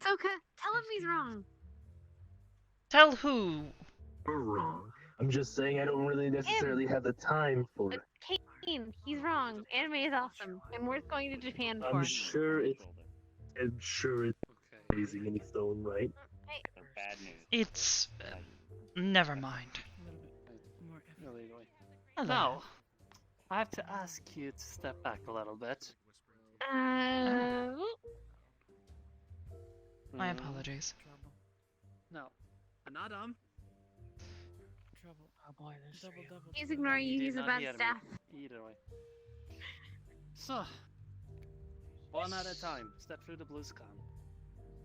Soka, tell him he's wrong. Tell who? We're wrong. I'm just saying I don't really necessarily have the time for it. Kane, he's wrong. Anime is awesome and worth going to Japan for. I'm sure it's amazing in its own right. It's... never mind. Hello. Now, I have to ask you to step back a little bit. My apologies. No. Anadam. Trouble. Oh boy, there's double. He's ignoring you. He's a bad staff. Either way. So, one at a time. Step through the blue scan.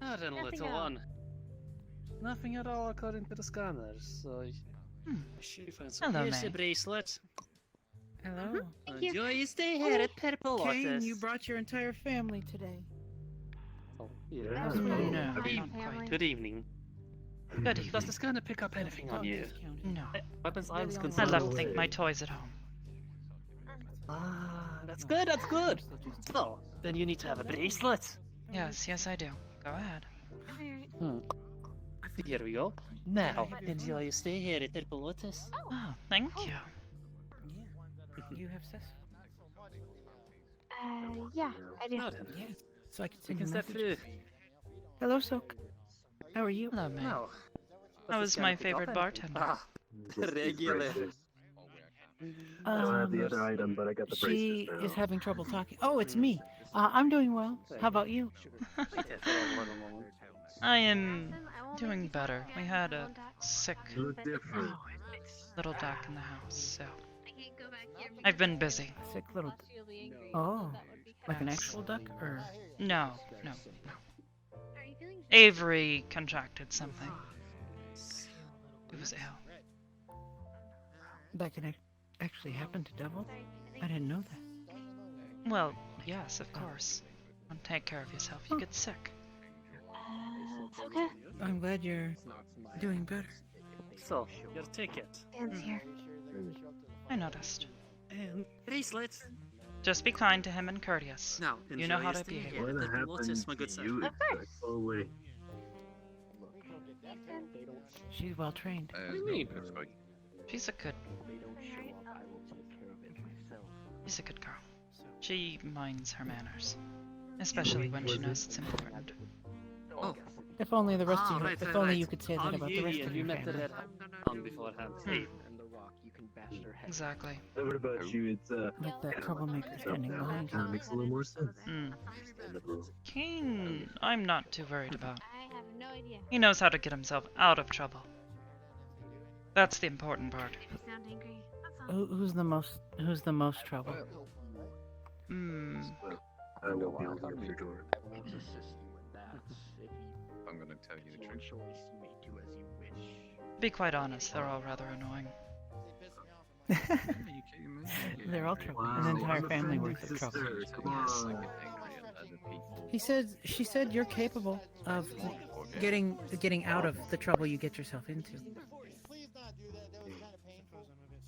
Ah, then Nothing little at all. one. Nothing at all according to the scanners. So, she finds Hello, here's May. a bracelet. Hello. Thank you. Enjoy your stay here at Purple Kane, Lotus. you brought your entire family today. Oh, Yeah. yeah. That was really No, kind, not family. quite. Good evening. Good Does evening. the scanner pick up anything on you? No. Weapons I was I I concerned. left away. my toys at home. Ah, that's good, that's good. So, then you need to have a bracelet. Yes, I do. Go ahead. Here we go. Now, enjoy your stay here at Purple Lotus. Oh, thank you. You have sis? Yeah, I do. Now then, Yeah. So I can you send can you a step message. through. Hello, Sok. How are you? Hello, May. Now. I was my favorite bartender. Ah, regular. I don't have the other item, but I got the She braces now. is having trouble talking. Oh, it's me. I'm doing well. How about you? I am doing better. We had a sick You look different. little duck in the house, so I can't go back here. I've been busy. Sick little. Really angry. Oh, That would be like an Yes. actual duck, or No. Are you feeling Avery contracted something. It was ill. that can actually happen to Devil? I didn't know that. Well, yes, of course. Don't take care of yourself. You get sick. Soka? I'm glad you're doing better. So, your ticket. Dan's here. I noticed. And bracelet. Just be kind to him and courteous. Now, You know enjoy how your to stay behave. here What at Purple happened Lotus, my good to sir. you? Of course. Oh wait. She's well trained. What do you mean? She's a good girl. She minds her manners. Especially when she knows it's important. Oh, If only the rest of you, right, if right, only right. you could say that I'm about the rest Yuri, of you your met the family. red on beforehand. Hey. Exactly. What about you? It's Like that troublemaker standing behind kind you. of makes a little more sense. Kane, I'm not too worried about. I have no idea. He knows how to get himself out of trouble. That's the important part. You sound angry. That's all. Who's the most trouble? Hmm. I will be over your door. I'm gonna tell you the truth. To be quite honest, they're all rather annoying. They're all trouble. Wow, An entire I'm a family friendly worth of trouble. sister. Come Yes. on. She said you're capable of getting out of the trouble you get yourself into.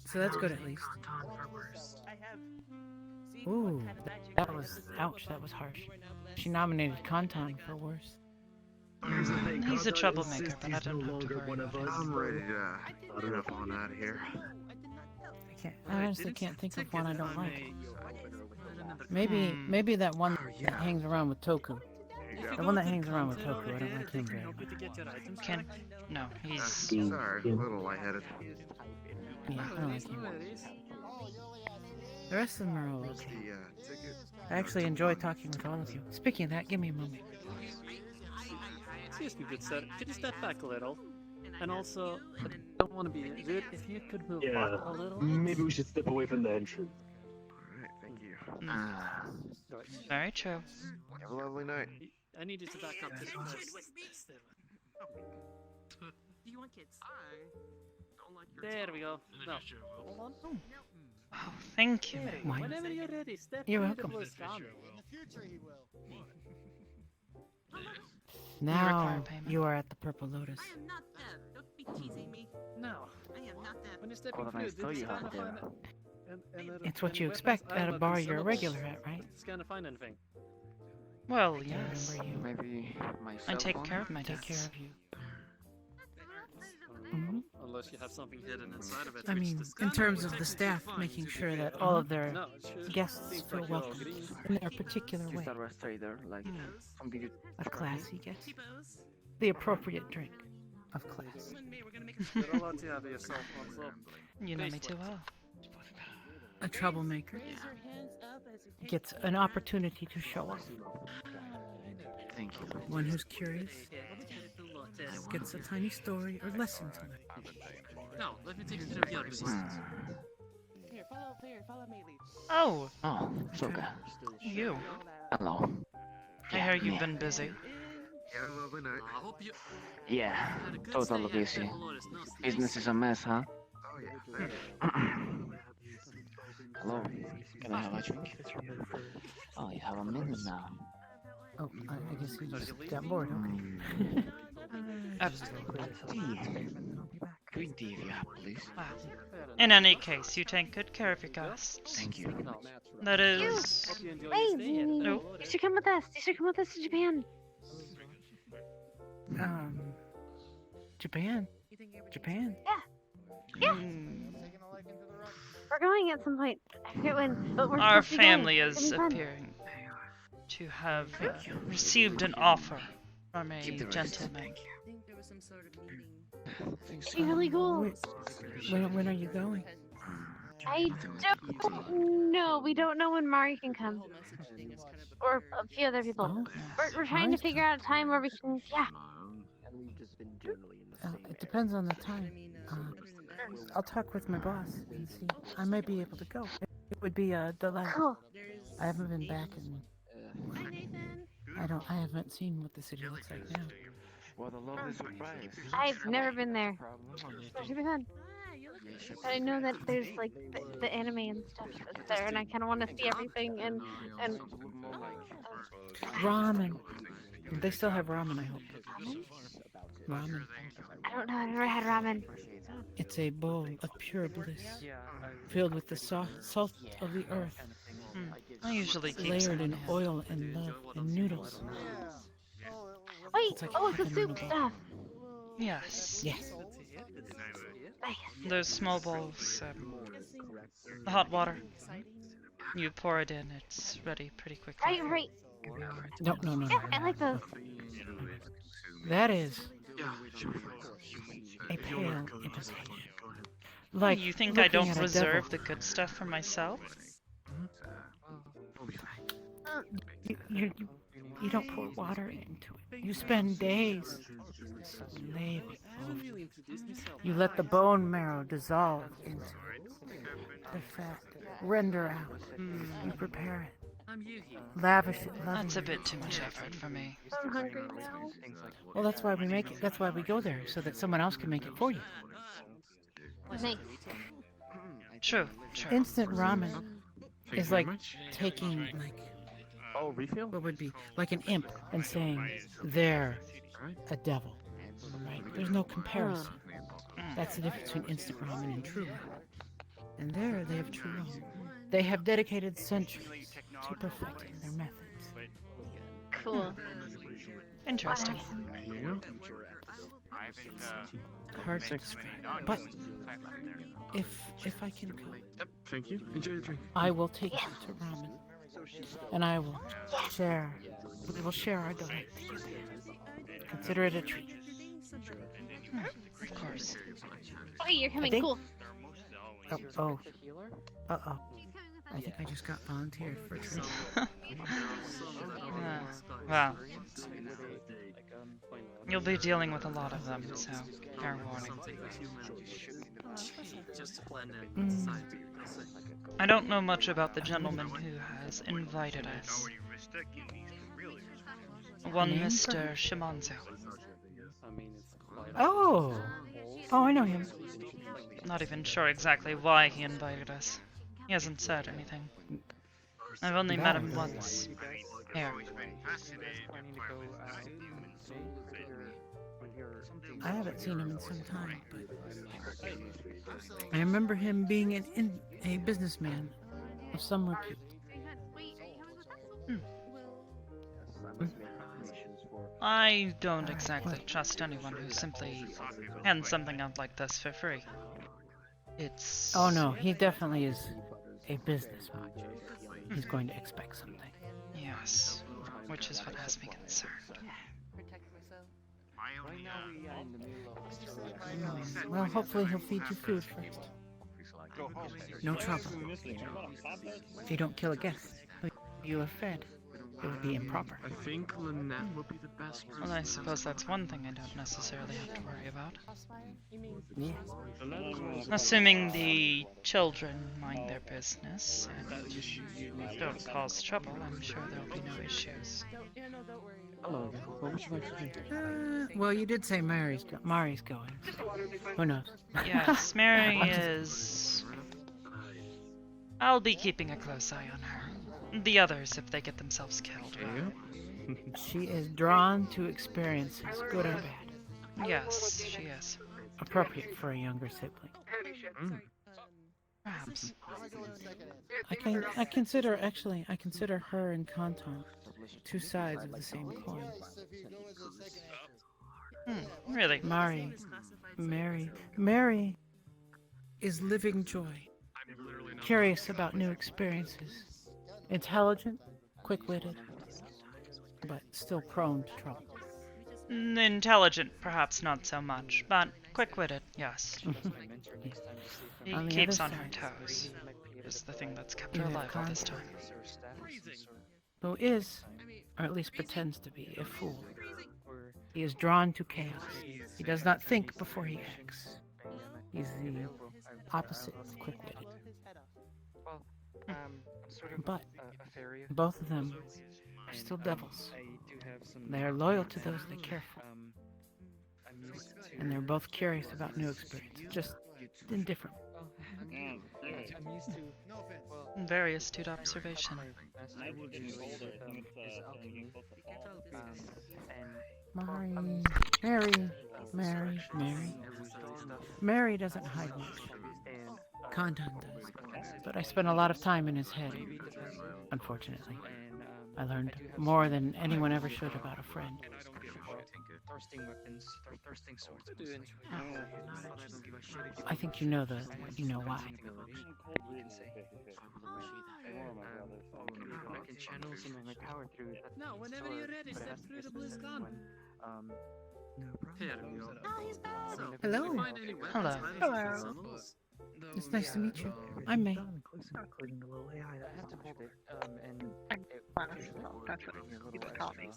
So that's good at least. Ooh, that was ouch. That was harsh. She nominated Kantan for worse. Here's the thing, He's a Kanto troublemaker, insists but I he's don't no have to longer worry one of about us. I'm ready to Not get enough. up on out of here. I honestly can't think of one I don't like. Hmm. Maybe that one that hangs around with Toku. There you The one that hangs around with Toku. I don't like him very much. Ken? No, he's... go. Sorry, a little lightheaded. Yeah, I don't like him. The rest of them are all Where's okay. the ticket? I actually enjoy talking with all of you. Speaking of that, give me a moment. Excuse me, good sir. Could you step back a little? And also, I don't want to be rude. If you could move Yeah, back a little. maybe we should step away from the entrance. Alright, thank you. Right. Very true. Have a lovely night. I need you to back up to the Do you want kids? There we go. No. Hold on. Oh, thank you, May. Why? Whenever you're ready, step You're through welcome. the blue scan. Now payment. you are at the Purple Lotus. I am not deaf. Don't be teasing me. Now, I am not deaf. when you're stepping through, did the scanner find It's what you expect at a bar you're a regular at, right? Did the scanner find anything? Well, I yes. remember you. Maybe my I cell take phone? care of my Take care debts. of you. Mhm. Unless you have something hidden inside of it. I which mean, this in gun terms would of the technically staff, fine making to be sure that fair. all of their No, it should- guests seems feel like you're welcome green. in their particular Is way. that a trader? Like something you A classy guest. T-pose. The appropriate drink of class. You and me, we're gonna make a You're allowed to have your cell phone, so You know me too well. A troublemaker gets an opportunity to show off. thank you. One who's curious gets a tiny story or lesson to learn. no, let me take you to the other side. Here, follow me, Lee. Oh, Oh, Soka. you. Hello. I hear you've been busy. You had a lovely night. I hope you Yeah, had a good totally stay at busy. Dolores. No, stay Business safe. is a mess, huh? Oh yeah. Hello. Can I have a drink? Oh, you have a minute now. Oh, I guess you just got bored. Mm. Absolutely. Tea. Green tea if you have, please. Wow. In any case, you take good care of your guests. Thank you. No. That is... Hope you enjoy your Wait, stay at No. you should come with us. You should come with us to Japan. Japan. Japan. Yeah. Hmm. We're going at some point. I forget when, but we're Our supposed to be going. family It's is gonna be fun. appearing to have received an offer from a Keep the rest. gentleman. I think there was some sort of meeting. Thanks. It'd be really cool. When are you going? I don't know. We don't know when Mari can The come, whole message thing is kind of or a few other people. Oh, We're trying to Mari's figure out a time where we can. Yeah. it depends on the time. I mean, Uh, other than that, I'll talk with my boss and see. I might be able to go. It would be a delight. Cool. there's I haven't been back in. Hi, Nathan. I haven't seen what the city looks like now. What a lovely surprise. I've never been there. Problem? It should be fun. Ah, you look But I know that there's like the anime and stuff that's there, and I kind of want to see everything. And Ramen. They still have ramen, I hope. Ramen. I don't know. I've never had ramen. It's a bowl of pure bliss, filled with the salt of the earth, I usually keep layered some. in oil and love and noodles. Wait. It's like Oh, it's the heaven soup on a bowl. stuff. Yes. Yes. Nice. Those small bowls, the hot water. You pour it in, it's ready pretty quickly. Right. No. Yeah, I like those. That is a pale imitation. Like You think I looking don't at a reserve the devil. good stuff for myself? You don't pour water into it. You spend days slaving over you it. introduce myself. You let the bone marrow dissolve into it. The fat render out. You prepare it. I'm Yuhi. Lavish it That's a lovingly. bit too much effort for me. I'm hungry now. Well, that's why we make it. That's why we go there, so that someone else can make it for you. Nice. True. Instant ramen is like taking like Oh, refill? what would be like an imp and saying they're a devil. Right? There's no comparison. That's the difference between instant ramen and true ramen. And there they have true ramen. They have dedicated centuries to perfecting their methods. Cool. Interesting. Hard to describe. But if I can go, Yep, thank you. Enjoy your drink. I will take you to ramen. And I will share. We will share our delight together. Consider it a treat. Of course. Oh, you're coming. think- Cool. Oh. Uh-oh. I think I just got volunteered for a treat. Wow. You'll be dealing with a lot of them, so fair warning. Just to blend in with society. I don't know much about the gentleman who has invited us. One Name, Mr. Shimanzu. I mean, it's quite Oh! Oh, I know him. Not even sure exactly why he invited us. He hasn't said anything. I've only met him once. Here. I haven't seen him in some time, but I remember him being a businessman of some repute. I don't exactly trust anyone who simply hands something out like this for free. It's... Oh no, he definitely is a businessman. He's going to expect something. Yes, which is what has me concerned. Well, hopefully he'll feed you food first. No trouble. If you don't kill a guest, but you are fed, it would be improper. I think Lynette will be the best person. Well, I suppose that's one thing I don't necessarily have to worry about. Yeah. Assuming the children mind their business and don't cause trouble, I'm sure there'll be no issues. Hello again. What would you like to drink? Well, you did say Mari's going. Who knows? Yes, Mary I'm just- is... I'll be keeping a close eye on her. The others, if they get themselves killed. She is drawn to experiences, good or bad. Yes, she is. Appropriate for a younger sibling. Perhaps. I consider her and Kanton two sides of the same coin. Really? Mary is living joy. Curious about new experiences. Intelligent, quick-witted, but still prone to trouble. Intelligent, perhaps not so much, but quick-witted, yes. He On the keeps other on her side, toes. Is the thing that's kept her you have alive all this time. Who is, or at least pretends to be, a fool. He is drawn to chaos. He does not think before he acts. He's the opposite of quick-witted. But both of them are still devils. They are loyal to those they care for. And they're both curious about new experiences, just in different ways. Very astute observation. Mary doesn't hide much. Kantan does. But I spent a lot of time in his head, unfortunately. I learned more than anyone ever should about a friend. I think you know why. No, whenever you're ready, step through the blue scan. Hello. Hello. Hello. It's nice to meet you. I'm May. Including the little AI that has to hold it. That's what you just call me.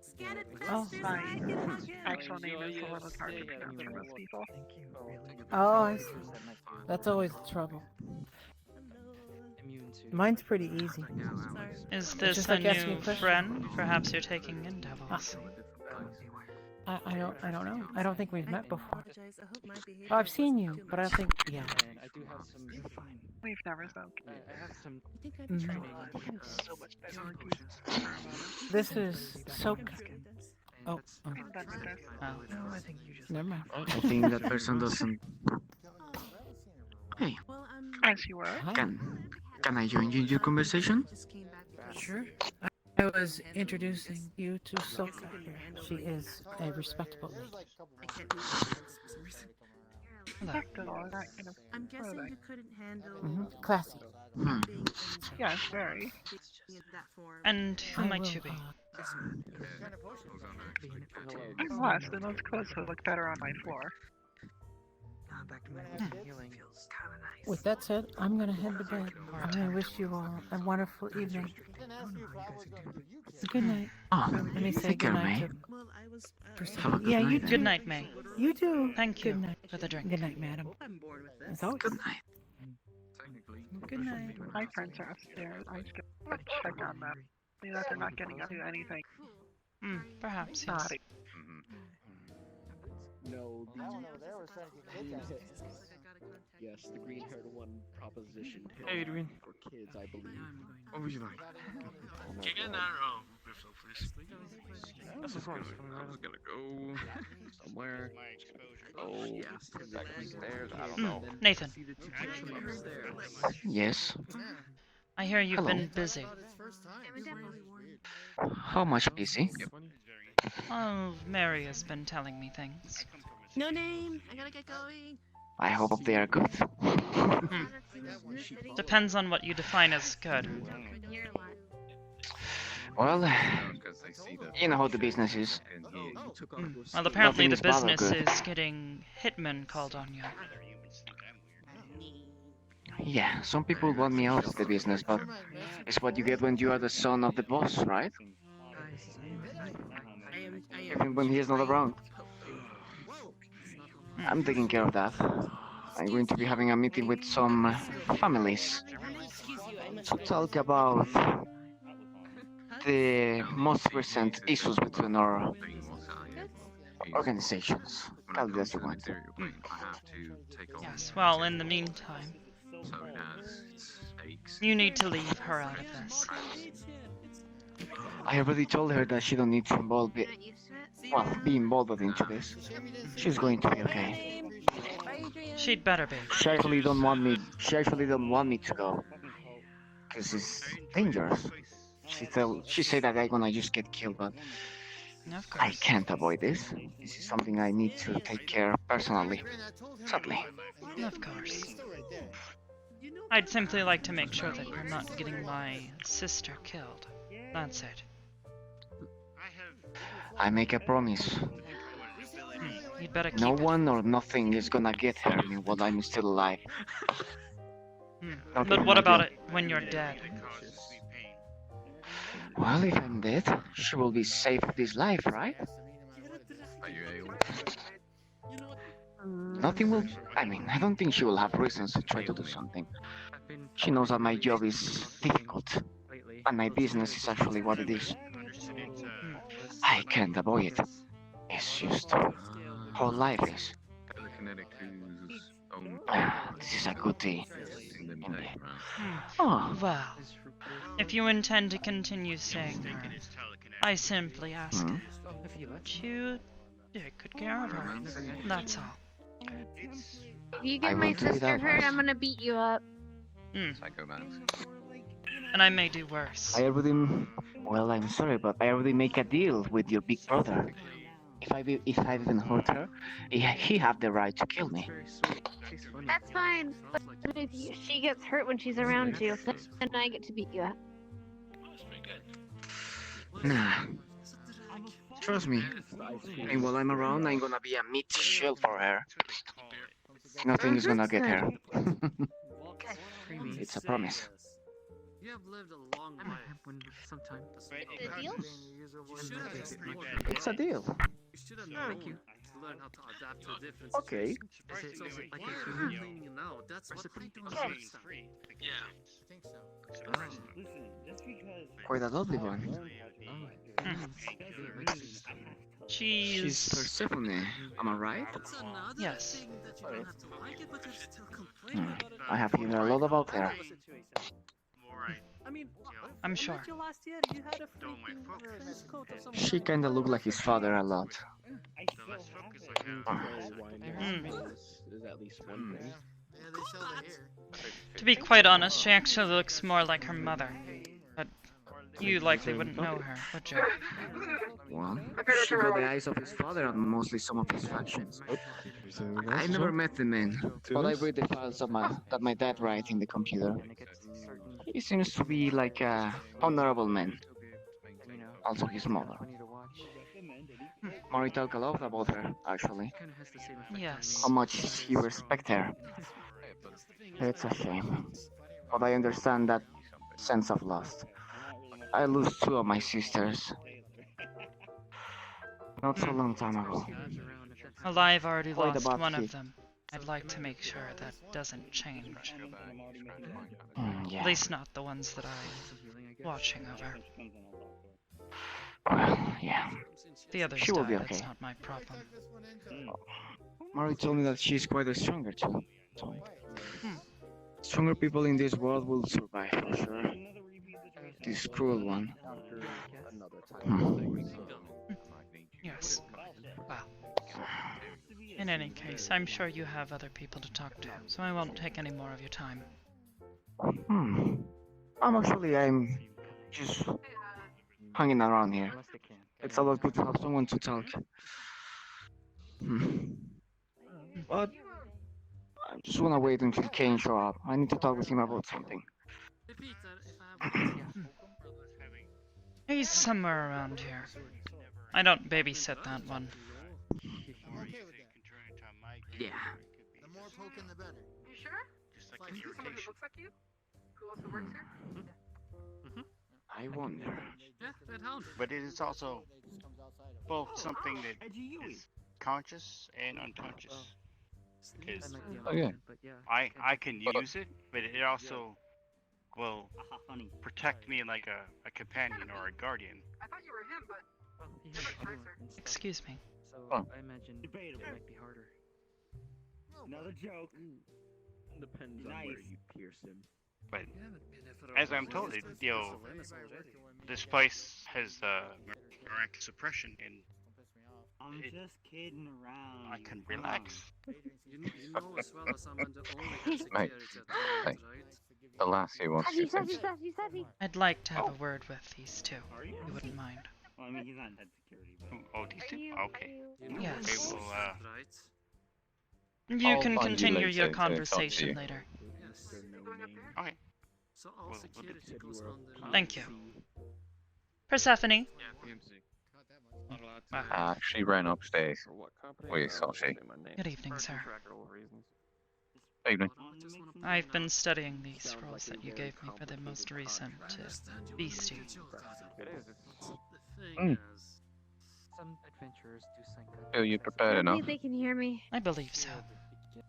Scan it Oh, faster, my so I can hug you. actual name is a little hard to pronounce for most people. Oh, I see. That's always the trouble. Mine's pretty easy. Is this just a like asking a new question. friend? Perhaps you're taking in devils. I don't know. I don't think we've met before. Apologize. I hope my behavior Oh, I've seen wasn't you, too but I much. don't think. Yeah. We've never spoken. You think I'd Mhm. try So much better. This is Soka. Oh, I'm done with this. Oh. No, I think you just. never mind. I think that person doesn't. Hey, Well, As you were. Hi. can I join you in your conversation? just came back from Sure. I was introducing you to Soka here. She is a respectable lady. I can't do that. Hello. After all, that kind of. I'm guessing you couldn't handle Classy. Hmm. being in Yes, very. that form. And who I might will, you be? I'm blessed, and those clothes would look better on my floor. With that said, I'm gonna head to bed. I'm gonna wish you all a wonderful evening. Good night. Oh, Let me say take care, good night May. to Well, I was. Have a good Yeah, you night. Good night, May. You too. Thank Good you night. for the drink. Good night, madam. I'm bored with As this. always. Good night. Good night. My friends are upstairs. I just gotta check on them. See that they're not getting up to anything Perhaps, yes. naughty. No, They were saying yes, the green-haired one proposition Hey, Adrian. for kids, I believe. What would you like? That's of course. I was gonna go somewhere. Oh, back upstairs. I don't know. Nathan, Yes. I hear you've Hello. been busy. How much busy? Oh, Mary has been telling me things. No name. I gotta get going. I hope they are good. Depends on what you define as good. Well, you know how the business is. Well, apparently the Nothing is bother business good. is getting hitmen called on you. Yeah, some people want me out of the business, but it's what you get when you are the son of the boss, right? Even when he is not around. I'm taking care of that. I'm going to be having a meeting with some families to talk about the most recent issues between our organizations. Tell you as you want. Yes, well, in the meantime, you need to leave her out of this. I already told her that she don't need to be involved into this. She's going to be okay. She'd better be. She actually don't want me. She actually don't want me to go, cause it's dangerous. She said that I'm gonna just get killed, but Of I course. can't avoid this. This is something I need to take care of personally. Sadly. Of course. I'd simply like to make sure that you're not getting my sister killed. That's it. I make a promise. You'd better keep No it. one or nothing is gonna get her while I'm still alive. Not But even what a about deal. it when you're dead? Well, if I'm dead, she will be safe of this life, right? Nothing will. I mean, I don't think she will have reasons to try to do something. She knows that my job is difficult, and my business is actually what it is. I can't avoid it. It's just how life is. This is a good day. Indeed. Oh, Well, if you intend to continue seeing her, I simply ask that you take good care of her. That's all. If you I get will my do sister without hurt, her. I'm gonna beat you up. And I may do worse. I already. Well, I'm sorry, but I already make a deal with your big brother. If I even hurt her, he have the right to kill me. That's fine. But if she gets hurt when she's around you, then I get to beat you up. Nah. Trust me. And while I'm around, I'm gonna be a meat shield for her. Nothing is gonna get her. It's a promise. You have lived a long life. The deal? It's a deal. You should have known to learn how to adapt to different Okay. situations. Like if you're cleaning it now, that's what people don't understand. Quite a lovely one. She's Persephone, am I right? It's another Yes. thing that you don't have to like it, but you're still complaining about it. I have heard a lot about her. I mean, I'm I sure. met you last year. You had a freaking coat of some She kinda looked like his father a lot. Yeah, they sell the hair. To be quite honest, she actually looks more like her mother. But you likely wouldn't know her, would you? Well, she got the eyes of his father and mostly some of his factions. I never met the man, but I read the files that my dad writes in the computer. He seems to be like a honorable man. Also his mother. Mari talked a lot about her, actually. Yes. How much he respects her. It's a shame. But I understand that sense of loss. I lost two of my sisters. Not so long time ago. Well, I've already Quite a lost bad one of hit. them. I'd like to make sure that doesn't change. Yeah. At least not the ones that I'm watching over. Well, yeah. The others She will be died, that's okay. not my problem. Mari told me that she's quite stronger too. So, stronger people in this world will survive for sure. This cruel one. Yes. Well. In any case, I'm sure you have other people to talk to, so I won't take any more of your time. I'm just hanging around here. It's always good to have someone to talk. But I just wanna wait until Kane show up. I need to talk with him about something. Hey Peter, if I have He's somewhere around here. I don't babysit that one. Yeah. The more poking, the better. You sure? Just Like someone who looks like you? Who also works here? I wonder. yeah, that hound. But it is also both something that is conscious and unconscious. Because Okay. I can use it, but it also will protect me like a companion or a guardian. I thought you were him, but Excuse me. Oh. I imagine it might be harder. Another joke. Depends on where you pierce him. But as I'm told, this place has miraculous suppression, and I'm just kidding around. I can relax. You know as well as I'm the only Mate, security at hey. the right? The lassie wants you to. I'd like to have a word with these two. You wouldn't mind. Well, I mean, he's not in head security, but. Oh, these two? Okay. Yes. Okay, well, Right? You I'll can find you continue later your to talk to conversation you. later. Yes. okay. So all Well, security goes under. Thank you. Persephone. She ran upstairs. Where saw she? Good evening, sir. Evening. I've been studying these scrolls that you gave me for the most recent beastie. Mm. Some adventurers do sign contracts. Feel you I prepared don't enough? think they can hear me. I believe so. They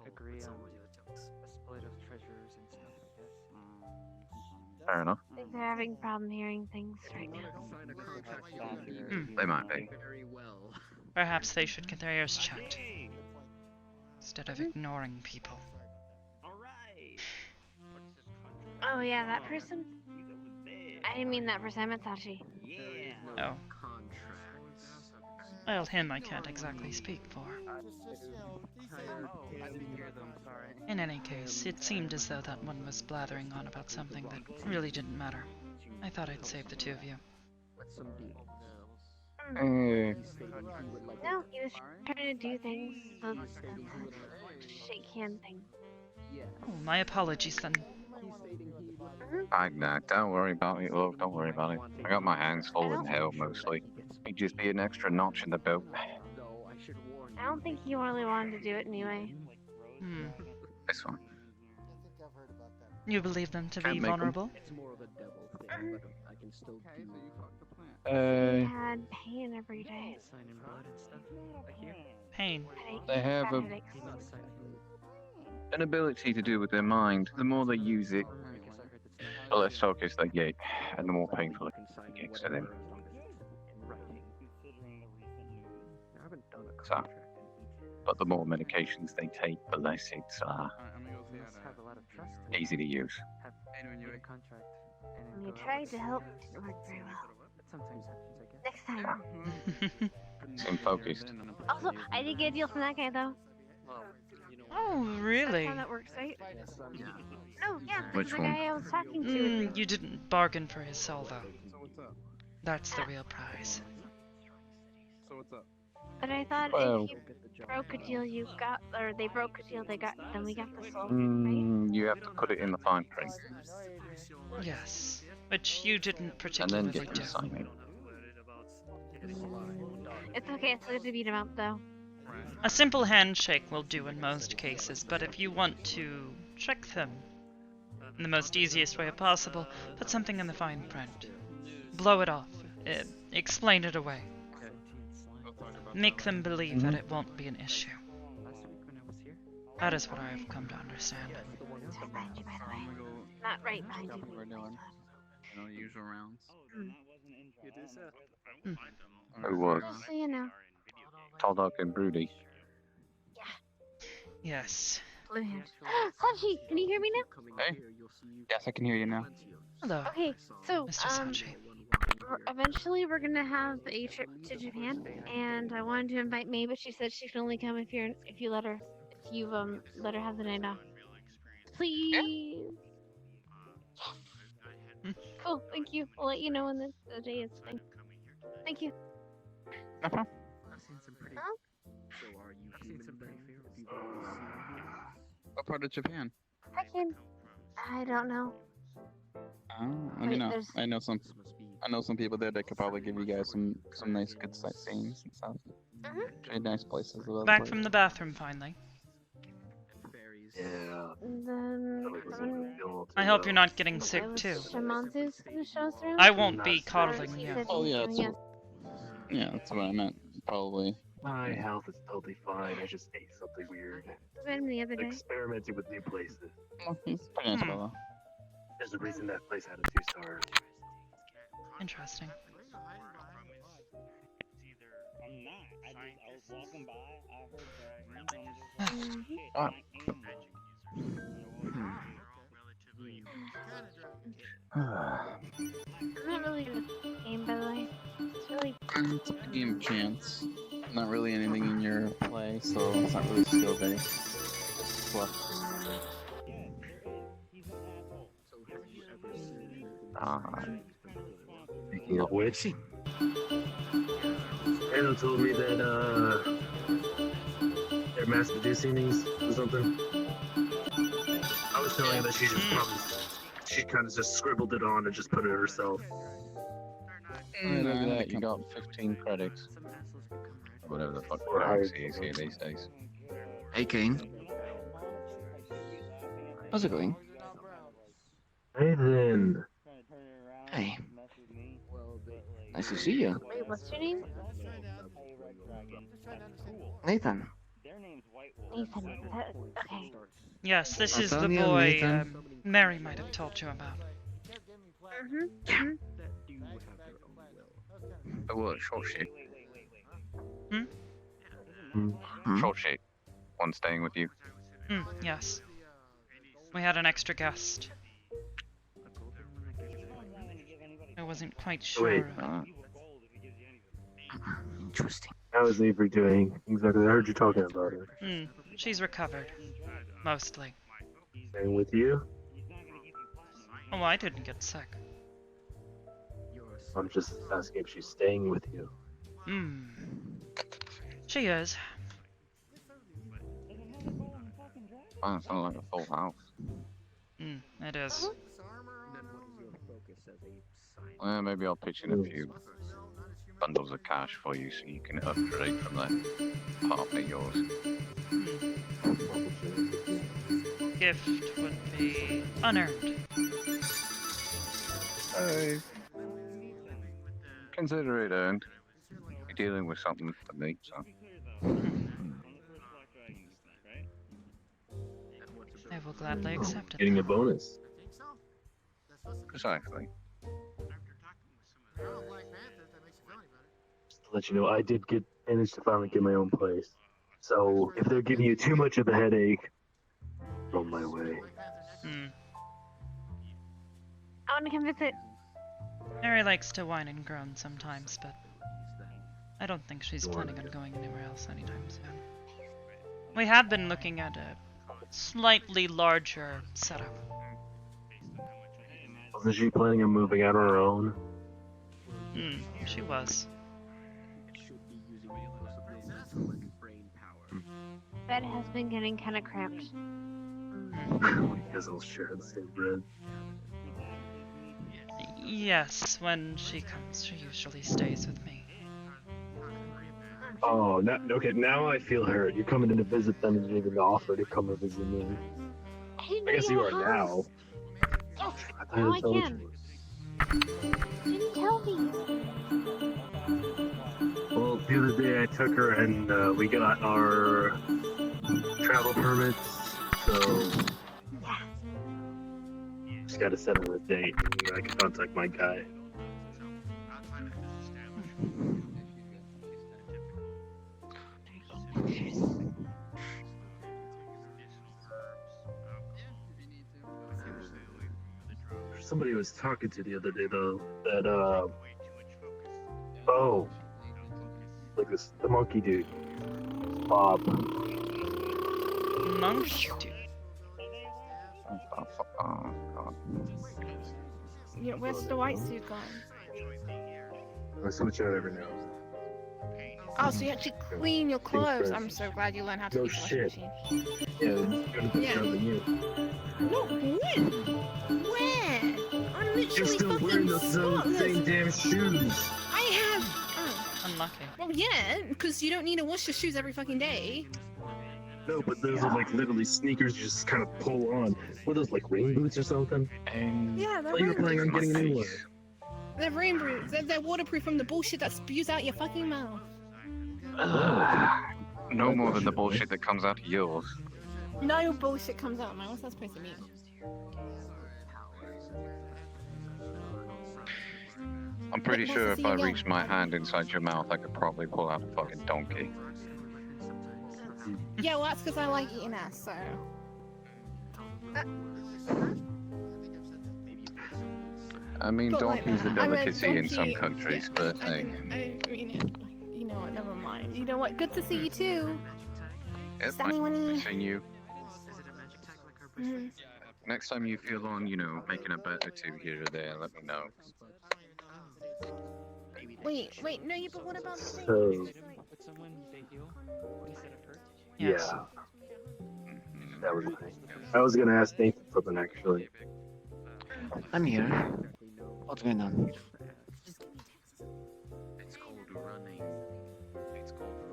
agree on a split of treasures and stuff, I guess. Fair enough. I think they're having problem hearing things right now. They might be. Perhaps they should get their ears checked instead of ignoring people. Oh yeah, that person? I didn't mean that person, I meant Sachi. Oh. Well, him I can't exactly speak for. I didn't hear them, sorry. In any case, it seemed as though that one was blathering on about something that really didn't matter. I thought I'd save the two of you. No, he was trying to do things. So shake hand thing. Oh, my apologies then. Nah, don't worry about it, love. Don't worry about it. I got my hands full in hell mostly. It'd just be an extra notch in the belt. I don't think he really wanted to do it anyway. This one. You believe them to Can't be make 'em. vulnerable? He had pain every day. Pain. Headaches, They have bad a- headaches. An ability to do with their mind. The more they use it, the less focus they get, and the more painful it gets to them. So, but the more medications they take, the less it's easy to use. When you tried to help, it didn't work very well. Next time. Seem focused. Also, I did get a deal from that guy though. Oh, really? That's how that works, right? No, yeah, this Which is the one? guy I was talking to. You didn't bargain for his soul, though. That's the real prize. But I thought Well- if you broke a deal, you got, or they broke a deal, they got, then we got the soul, right? You have to put it in the fine print, Yes, which you didn't and then particularly get do. to sign it. It's okay, it's good to beat him up though. A simple handshake will do in most cases, but if you want to trick them in the most easiest way possible, put something in the fine print. Blow it off. Explain it away. Make them believe that it won't be an issue. That is what I have come to understand. It's right behind you, by the way. Not right behind you. Usual rounds. Who was? Just so you know. Tall, dark, and broody. Yes. Blue hand. Sachi, can you hear me now? Hey? Yes, I can hear you now. Hello, Okay, so, Mr. Sachi. eventually we're gonna have a trip to Japan, and I wanted to invite May, but she said she can only come if you let her, let her have the night off. Please. Yes. Cool, thank you. I'll let you know when the day is fine. Thank you. No problem. Huh? What part of Japan? I don't know. Let me Wait, know. there's- I know some people there that could probably give you guys some nice good sightseeing and stuff. Pretty nice places. Back from the bathroom finally. Yeah. Then I hope you're not getting sick too. Shamanzu's gonna show us around. I won't be coddling Or you. said Oh he's yeah, giving us- that's what I meant. Probably. My health is totally fine. I just ate something weird. I met him the other day. Experimenting with new places. Well, he's a pretty nice fellow. There's a reason that place had a 2-star. Interesting. I'm not. I was walking by. I heard that. Ah. I'm not really good at the game, by the way. It's really. It's a game of chance. Not really anything in your play, so it's not really skill based. What? Speaking of which, Anno told me that they're mass producing these or something. I was telling her that she kind of just scribbled it on and just put it herself. Look at that, you got 15 credits. Whatever the fuck currency is here these days. Hey, Kane. How's it going? Hey then. Hey. Nice to see you. Wait, what's your name? Nathan. Nathan. Okay. Yes, this is the Antonio, boy Nathan. Mary might have told you about. Oh, what? Short shape. Hmm? Short shape. One staying with you. Yes. We had an extra guest. I wasn't quite sure. Wait. Interesting. How is Avery doing? Exactly. I heard you talking about her. She's recovered. Mostly. Staying with you? Oh, I didn't get sick. I'm just asking if she's staying with you. She is. Wow, it sounds like a full house. It is. Well, maybe I'll pitch in a few bundles of cash for you so you can upgrade from that part of yours. Gift would be unearned. Hey. Consider it earned. You're dealing with something for me, so. I will gladly accept it. Getting a bonus. Precisely. Just to let you know, I did manage to finally get my own place. So if they're giving you too much of a headache, I'm on my way. I want to come visit. Mary likes to whine and groan sometimes, but I don't think she's planning on going anywhere else anytime soon. We have been looking at a slightly larger setup. Wasn't she planning on moving out on her own? She was. Bed has been getting kind of cramped. Because I'll share the same bed. Yes, when she comes, she usually stays with me. Oh, okay, now I feel hurt. You're coming in to visit them and you didn't even offer to come and visit me. I guess you are now. Yes, I now I told can. you. You didn't tell me. Well, the other day I took her and we got our travel permits, so just gotta set on a date and I can contact my guy. Somebody was talking to the other day though that like the monkey dude, Bob. Monkey dude. Yeah, where's the white suit gone? I switch out every now and then. Oh, so you actually clean your clothes. fresh. I'm so glad you learned how to No use the washing shit. machine. Yeah, it's gonna be better than you. No, when? Where? I'm You're literally still fucking wearing those spotless. same damn shoes. I have. Oh. Unlucky. Well, yeah, because you don't need to wash your shoes every fucking day. No, but those are like literally sneakers you just kind of pull on. What are those, like rain boots or something? Yeah, they're Oh, you were rain planning on boots. getting a new one. They're rain boots. They're waterproof from the bullshit that spews out your fucking mouth. No more than the bullshit that comes out of yours. No bullshit comes out, man. What's that supposed to mean? I'm pretty What's sure the if thing I again? reached my hand inside your mouth, I could probably pull out a fucking donkey. Yeah, well, that's because I like eating ass, so. I mean, Not like donkey's a that. I meant delicacy in some donkey- countries, yeah, but I hey. mean, you know what? Never mind. You know what? Good to see you too. It's Stanley nice Winnie. seeing you. Mhm. Next time you feel on, making a bet or two here or there, let me know. Wait, no, but what about the thing? So, Yes. yeah. That was the thing. I was gonna ask Nathan something actually. I'm here. What's going on?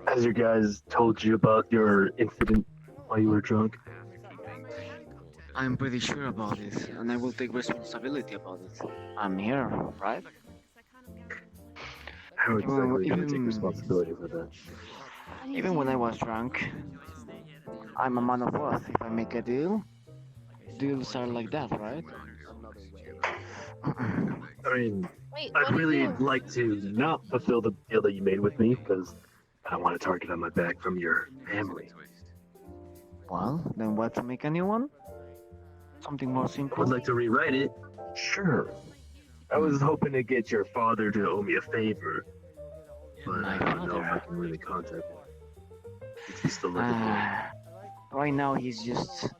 Has your guys told you about your incident while you were drunk? I'm pretty sure about it, and I will take responsibility about it. I'm here, right? How exactly are you gonna take even- responsibility for that? Even when I was drunk, I'm a man of worth. If I make a deal, deals are like that, right? I mean, Wait, I'd what do really you- like to not fulfill the deal that you made with me because I don't want a target on my back from your family. Well, then what to make a new one? Something more I simple? would like to rewrite it. Sure. I was hoping to get your father to owe me a favor, but I don't know if I can really contact him. If he's still looking for me. Right now he's just...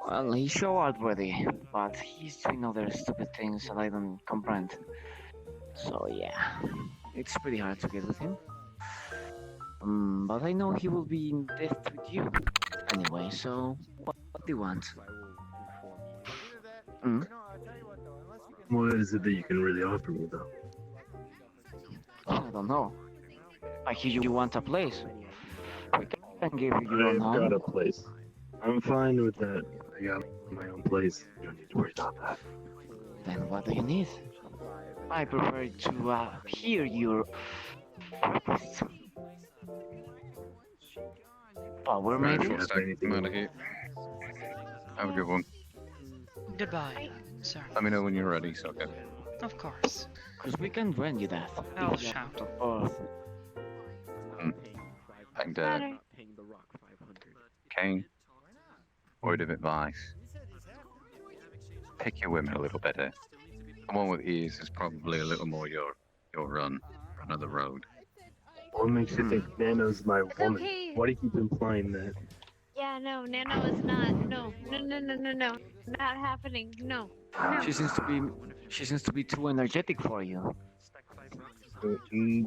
Well, he's so out ready, but he's doing other stupid things that I don't comprehend. So yeah, it's pretty hard to get with him. But I know he will be in debt with you. Anyway, so what do you want? What is it that you can really offer me, though? I don't know. I hear you want a place. We can give you your own I've got a home. place. I'm fine with that. I got my own place. You don't need to worry about that. Then what do you need? I prefer to hear your request. Power, Right, maybe? short stack. I'm out of here. Have a good one. Goodbye, sir. Let me know when you're ready, Soka. Of course. Because we can rent you that. I'll If you shout. have to Earth. And, Better. Kane, word of advice. Pick your women a little better. The one with ears is probably a little more your run of the road. What makes you think Nano's my woman? okay. Why do you keep implying that? Yeah, no, Nano is not. No. Not happening. No. She seems to be too energetic for you.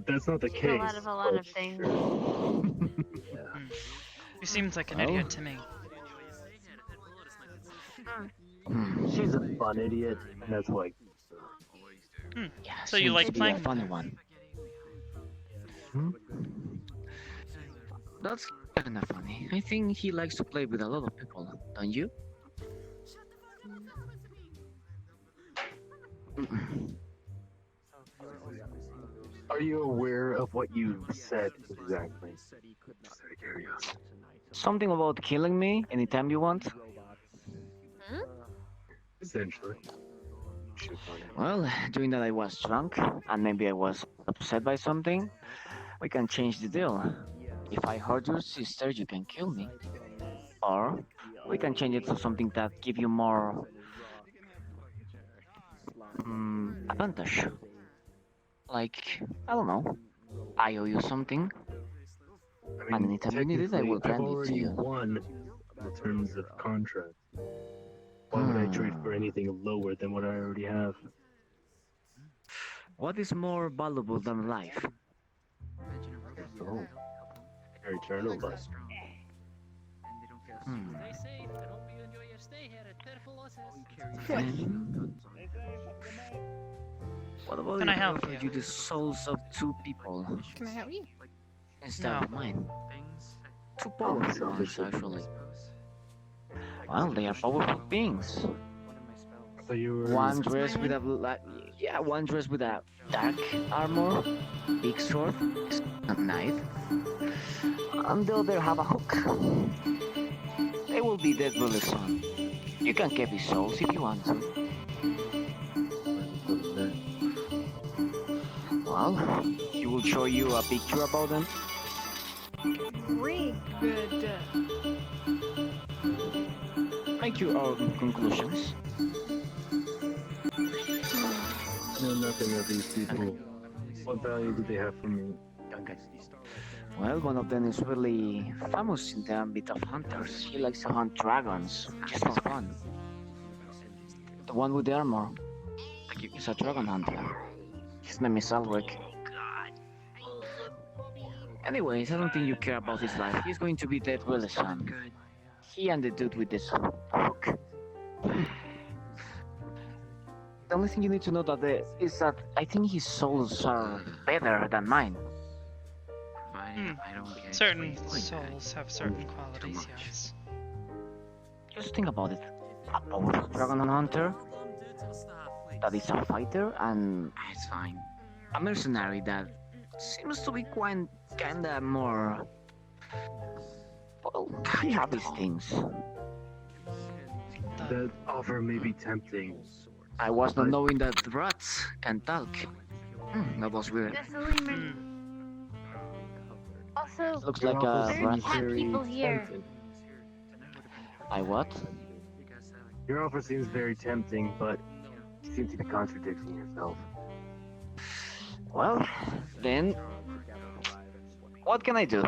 That's not the She's case. a lot of things. He seems like an Well. idiot to me. She's a fun idiot, and that's why. Yeah, So you seems like to be playing a funny one. That's kind of funny. I think he likes to play with a lot of people, don't you? Are you aware of what you said exactly? Just out of curiosity. Something about killing me anytime you want? Essentially. Well, during that I was drunk, and maybe I was upset by something. We can change the deal. If I hurt your sister, you can kill me. Or we can change it to something that give you more advantage. Like, I don't know, I owe you something, and anytime you need it, I will grant it to you. I've already won in terms of contract. Why would I trade for anything lower than what I already have? What is more valuable than life? Oh, very eternal, but Stay safe and hope you enjoy your stay here at Perfoloses. What about Can if I help offer you? you the souls of two people Can I help you? instead No. of mine? Two powerful ones, actually. Well, they are powerful beings. so you were. One dressed with one dressed with a dark armor, big sword, a knife, and the other have a hook. They will be dead really soon. You can keep his souls if you want to. Well, he will show you a picture about them. Very good. Make your own conclusions. I know nothing of these people. What value do they have for me? Well, one of them is really famous in the ambit of hunters. He likes to hunt dragons, just for fun. The one with the armor is a dragon hunter. His name is Alric. Anyways, I don't think you care about his life. He's going to be dead really soon. He and the dude with this hook. The only thing you need to know is that I think his souls are better than mine. Certain souls have certain qualities, yes. Just think about it. A powerful dragon hunter that is a fighter, and it's fine. A mercenary that seems to be kinda more. Well, he have his things. That offer may be tempting. I was not knowing that rats can talk. That was weird. Also, Looks like a there's rat. cat people here. Tempting. I what? Your offer seems very tempting, but you seem to be contradicting yourself. Well, then, what can I do?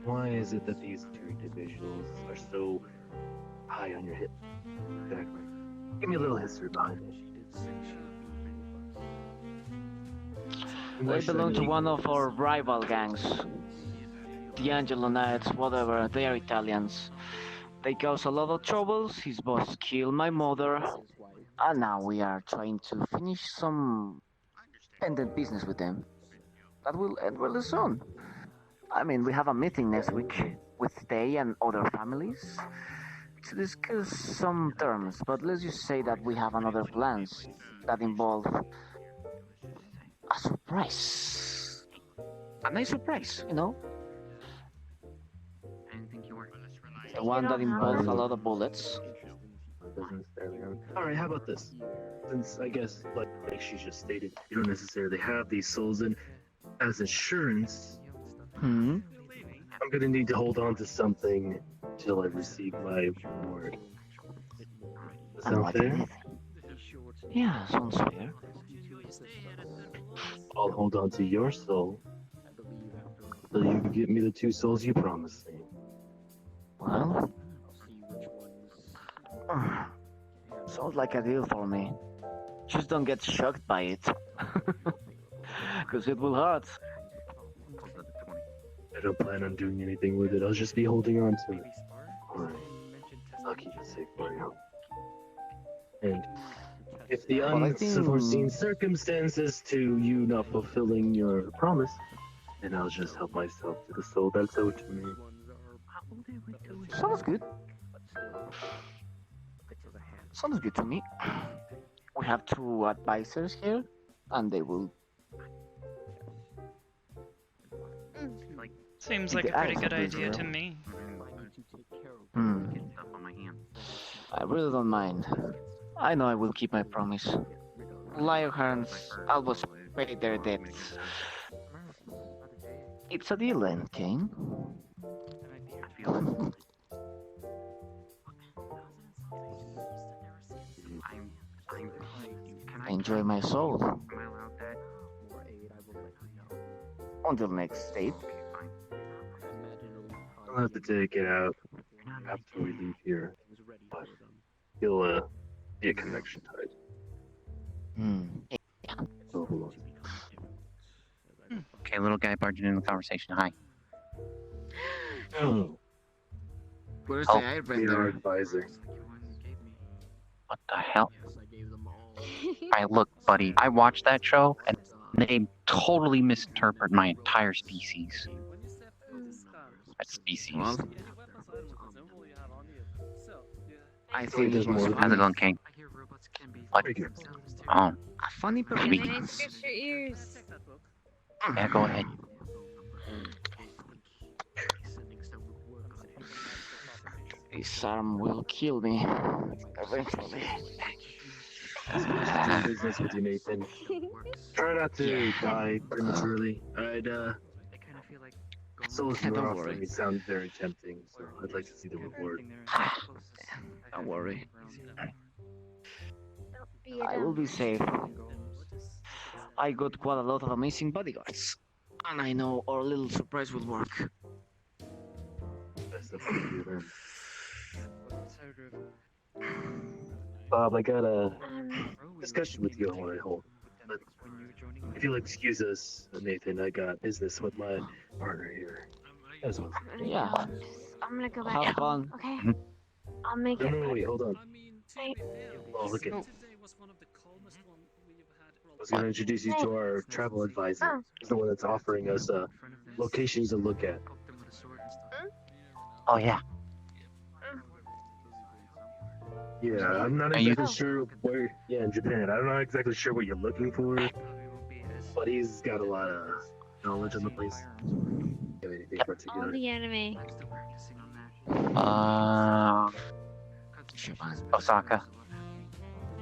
Why is it that these two individuals are so high on your hip? Exactly. Give me a little history behind it. They belong to one of our rival gangs. The Angelo Knights, whatever, they are Italians. They cause a lot of troubles, his boss killed my mother, and now we are trying to finish some pendant business with them. That will end really soon. I mean, we have a meeting next week with they and other families to discuss some terms, but let's just say that we have another plans that involve a surprise. A nice surprise, you know? The one that involves a lot of bullets. Alright, how about this? Since I guess, like she just stated, you don't necessarily have these souls, and as insurance, I'm gonna need to hold on to something till I receive my reward. Does that sound fair? Yeah, sounds fair. I'll hold on to your soul till you get me the two souls you promised me. Well, sounds like a deal for me. Just don't get shocked by it. Because it will hurt. I don't plan on doing anything with it. I'll just be holding on to it. Alright. I'll keep it safe for you. And if the unforeseen circumstances to you not fulfilling your promise, then I'll just help myself to the soul that's owed to me. Sounds good. Sounds good to me. We have two advisors here, and they will. Seems like a pretty good idea to me. I really don't mind. I know I will keep my promise. Lionhearts always pay their debts. It's a deal then, Kane. Enjoy my soul. Until next date. I'll have to take it out after we leave here. But you'll be a connection tied. Oh, hold on. Okay, little guy barging in the conversation. Hi. Oh, Where's Oh. the VR airbender? advisor. What the hell? Alright, look, buddy. I watched that show, and they totally misinterpret my entire species. When you step through the scan, My species. Well, any weapons or items with the symbol you have on you. So, yeah. I Wait, think there's it was more. How's it going, King? What? Thank you. Oh, a funny Can I performance. scratch your ears? Check that book. yeah, go ahead. This arm will kill me eventually. Doing business with you, Nathan. Try not to die prematurely. Souls you Don't are worry. offering me sound very tempting, so I'd like to see the reward. Don't worry. Don't be a I will dumb. be safe. I got quite a lot of amazing bodyguards. And I know our little surprise will work. Best of luck to you then. Bob, I got a discussion with you I want to hold. But if you'll excuse us, Nathan, I got business with my partner here. As well. Yeah. I'm gonna go back. Have fun. Okay. I'll make No, it. no, wait, hold on. I mean, to be fair, Oh, look at. today was one of the calmest one we've had. I was going to introduce you to our travel advisor. He's the one that's offering us locations to look at. Oh, yeah. Yeah, I'm not Are you- exactly sure where. Yeah, in Japan. I'm not exactly sure what you're looking for, but he's got a lot of knowledge on the place. You have anything All particular? the anime. Osaka.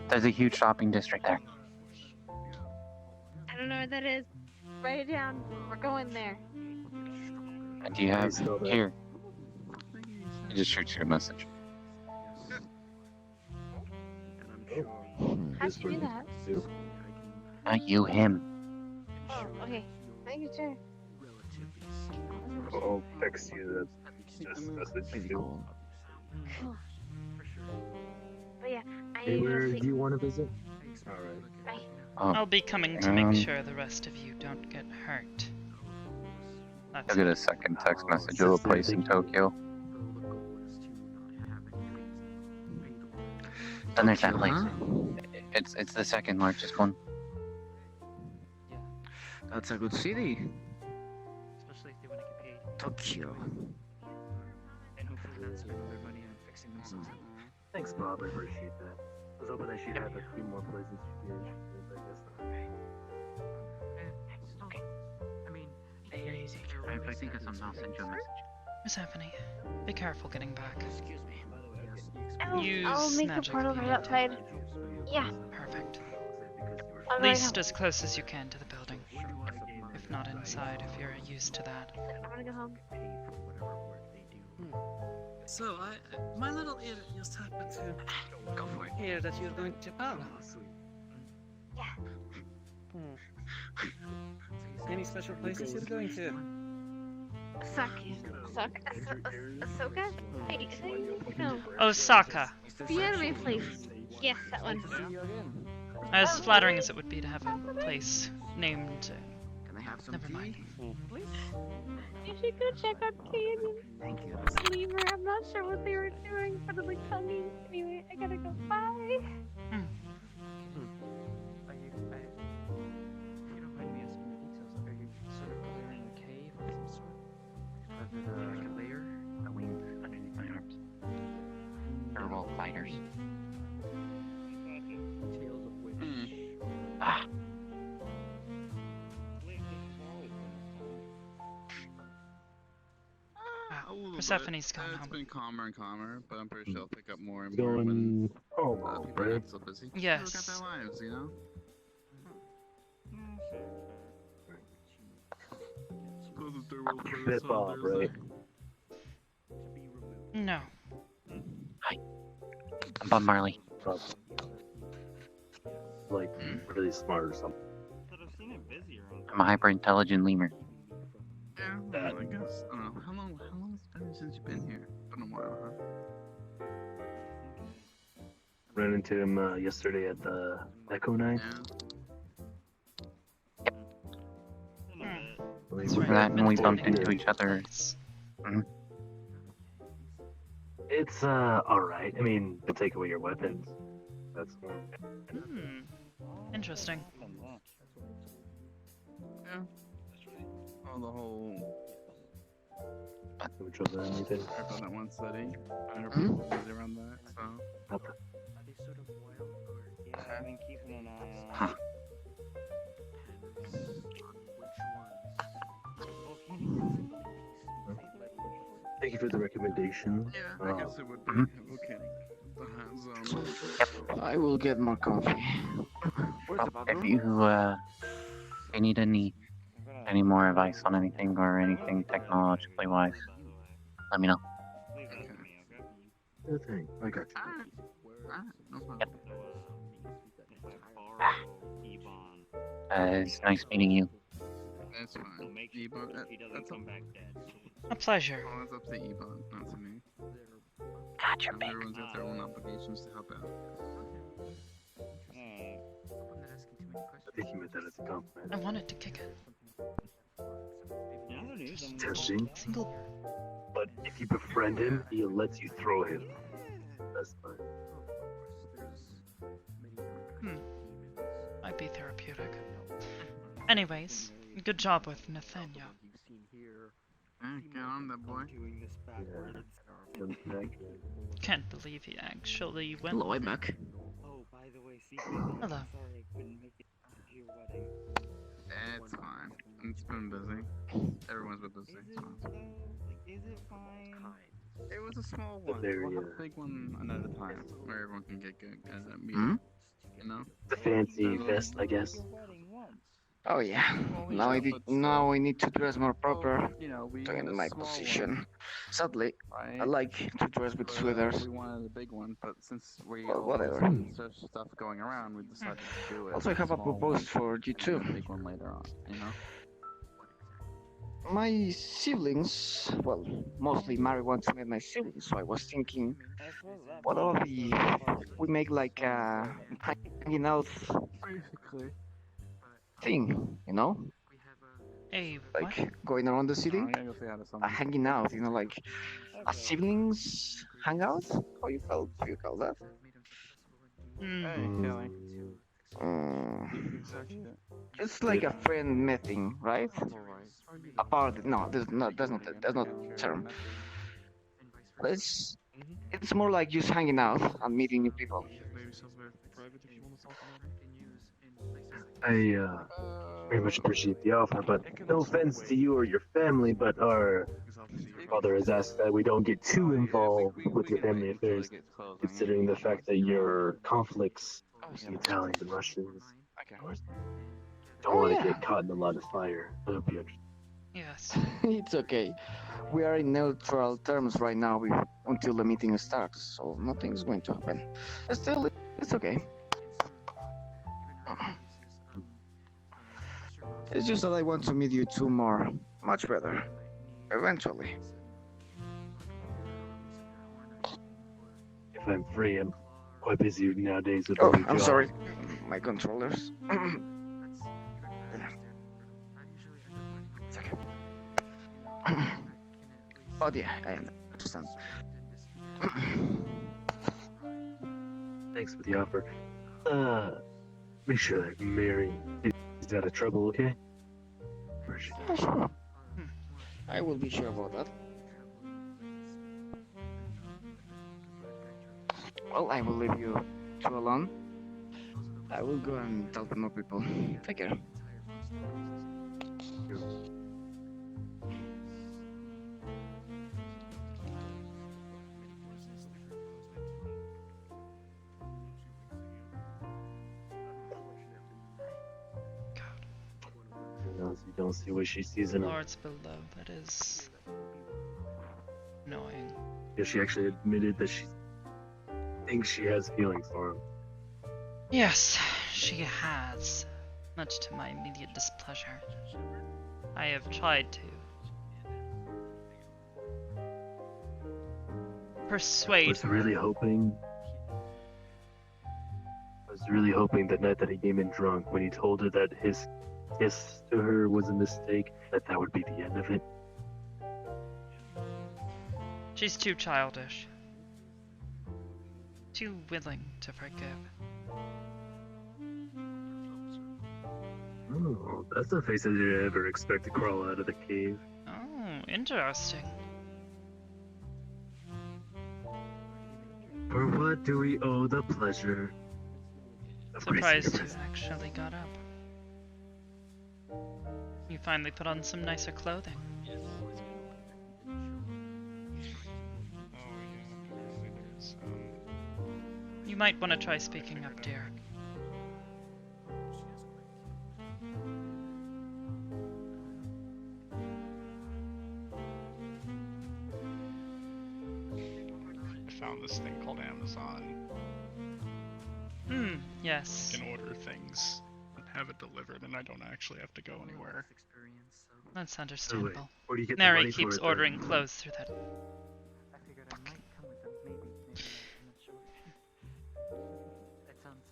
There's a huge shopping district there. I don't know what that is. Write it down. We're going there. And do you have Spell that. here? He just shoots you a message. How'd you do that? Not you, him. Oh, okay. Thank you, sir. I'll text you this message too. Cool. But yeah, I Hey, need where to do see. you want to visit? Alright. Bye. Oh, I'll be coming to make sure the rest of you don't get hurt. That's I'll get a second text message of a place in Tokyo. Then there's that place. It's the second largest one. That's a good city. Especially if they want to get paid. Tokyo. And hopefully not spend all their money on fixing themselves. Thanks, Bob. I appreciate that. I was hoping I should have a few more places to be interested in, but I guess not. Okay. I mean, If I think of something, I'll send you a message. Miss Anthony, be careful getting back. Excuse me. I'll Use make the magic portal if you right need to. outside. Yeah. Perfect. I'll At write least out. as close as you can to the building. If not inside, if you're used to that. I'm gonna go home. So, my little ear just happened to Go for it. hear that you're going to Japan. Yeah. Any special places you're going to? Soka? Wait, no. Osaka. The anime place. Yes, that one. As flattering as it would be to have a place named. Can I have some Never tea? mind. You should go check out Canyon. Thank you. Lemur, I'm not sure what they were doing, but it looked funny. Anyway, I gotta go. Bye. are you, you don't mind me asking the details? Are you sort of clearing a cave of some sort? Like a layer, a wing underneath my arms. They're all fighters. Tales of which? Ah, Persephone's gone It's home. been calmer and calmer, but I'm pretty sure I'll pick up more and more when Going home, people right? get so busy. People got Yes. their lives, you know? Suppose it's their world first, Bit so Bob, there's right? No. I'm Bob Marley. Probably. Like, really smart or something. But I've seen it busier on I'm a hyper intelligent lemur. Yeah, That- well, I guess. I don't know. How long has it been since you've been here? Been a while, huh? Ran into him yesterday at the Echo Night. That's For that, and we bumped into each other. It's alright. I mean, they'll take away your weapons. That's Interesting. Yeah. Oh, the whole. Which was anything. I found that one study. I heard people busy around that, so. Nothing. I've been keeping an eye on. Huh. Thank you for the recommendation. Yeah, I guess it would be. Okay. The hands on. I will get more coffee. Well, if you need any more advice on anything or anything technologically wise, let me know. Good thing. I got you. It's nice meeting you. That's fine. Ebon, that's A pleasure. Oh, that's up to Ebon, not to me. Gotcha, Everyone's got their own obligations to help out. I think you meant that as a compliment. I wanted to kick it. Tempting. Single. But if you befriend him, he'll let you throw him. That's fine. Might be therapeutic. Anyways, good job with Nathaniel. Get on that boy. Can't believe he actually went. Hello, I'm back. Oh, by the way, Hello. sorry I couldn't make it to your wedding. It's fine. It's been busy. Everyone's been busy. Is it fine? It was a small one. Very, We'll have a big one another time where everyone can get good at a meeting. You know? The fancy vest, I guess. Oh yeah. Now we need to dress more proper. You know, we To had in a my small position. Sadly, one, I right? like to dress with sweaters. We wanted a big one, but since we Well, all whatever. had such stuff going around, we decided to do it. Also, I have a small proposal one, for you and too. then a big one later on. You know? My siblings, well, mostly Mary wants to meet my siblings, so I was thinking, what about we make like a hanging out Basically. thing, you know? Hey, Like going around the city, I'm gonna go say hi to a someone. hanging out, you know, like a siblings hangout? How you call that? Hey, Kelly. It's like a friend meeting, right? A party. No, that's not the term. It's more like just hanging out and meeting new people. I very much appreciate the offer, but no offense to you or your family, but our father has asked that we don't get too involved with your family affairs, considering the fact that your conflicts with the Italians and Russians. Don't want to get caught in a lot of fire. I hope you understand. Yes. It's okay. We are in neutral terms right now until the meeting starts, so nothing's going to happen. Still, it's okay. It's just that I want to meet you two more. Much better. Eventually. If I'm free, I'm quite busy nowadays with Oh, the new I'm job. sorry. My controllers. It's okay. Oh yeah, I understand. Thanks for the offer. Make sure that Mary is out of trouble, okay? Yeah, sure. I will be sure about that. Well, I will leave you two alone. I will go and talk to more people. Take care. You don't see what she sees in him. Lords below, that is annoying. Yeah, she actually admitted that she thinks she has feelings for him. Yes, she has. Much to my immediate displeasure. I have tried to persuade was her. really hoping. I was really hoping that night that he came in drunk, when he told her that his kiss to her was a mistake, that would be the end of it. She's too childish. Too willing to forgive. Oh, that's the face I didn't ever expect to crawl out of the cave. Oh, interesting. For what do we owe the pleasure of Surprised gracing you your actually got up. You finally put on some nicer clothing. You might want to try speaking up, dear. I found this thing called Amazon. Yes. I can order things and have it delivered, and I don't actually have to go anywhere. That's understandable. Where do you get the Mary money for keeps it, then? ordering clothes through that. I figured I might come with them, maybe. I'm not sure. That sounds.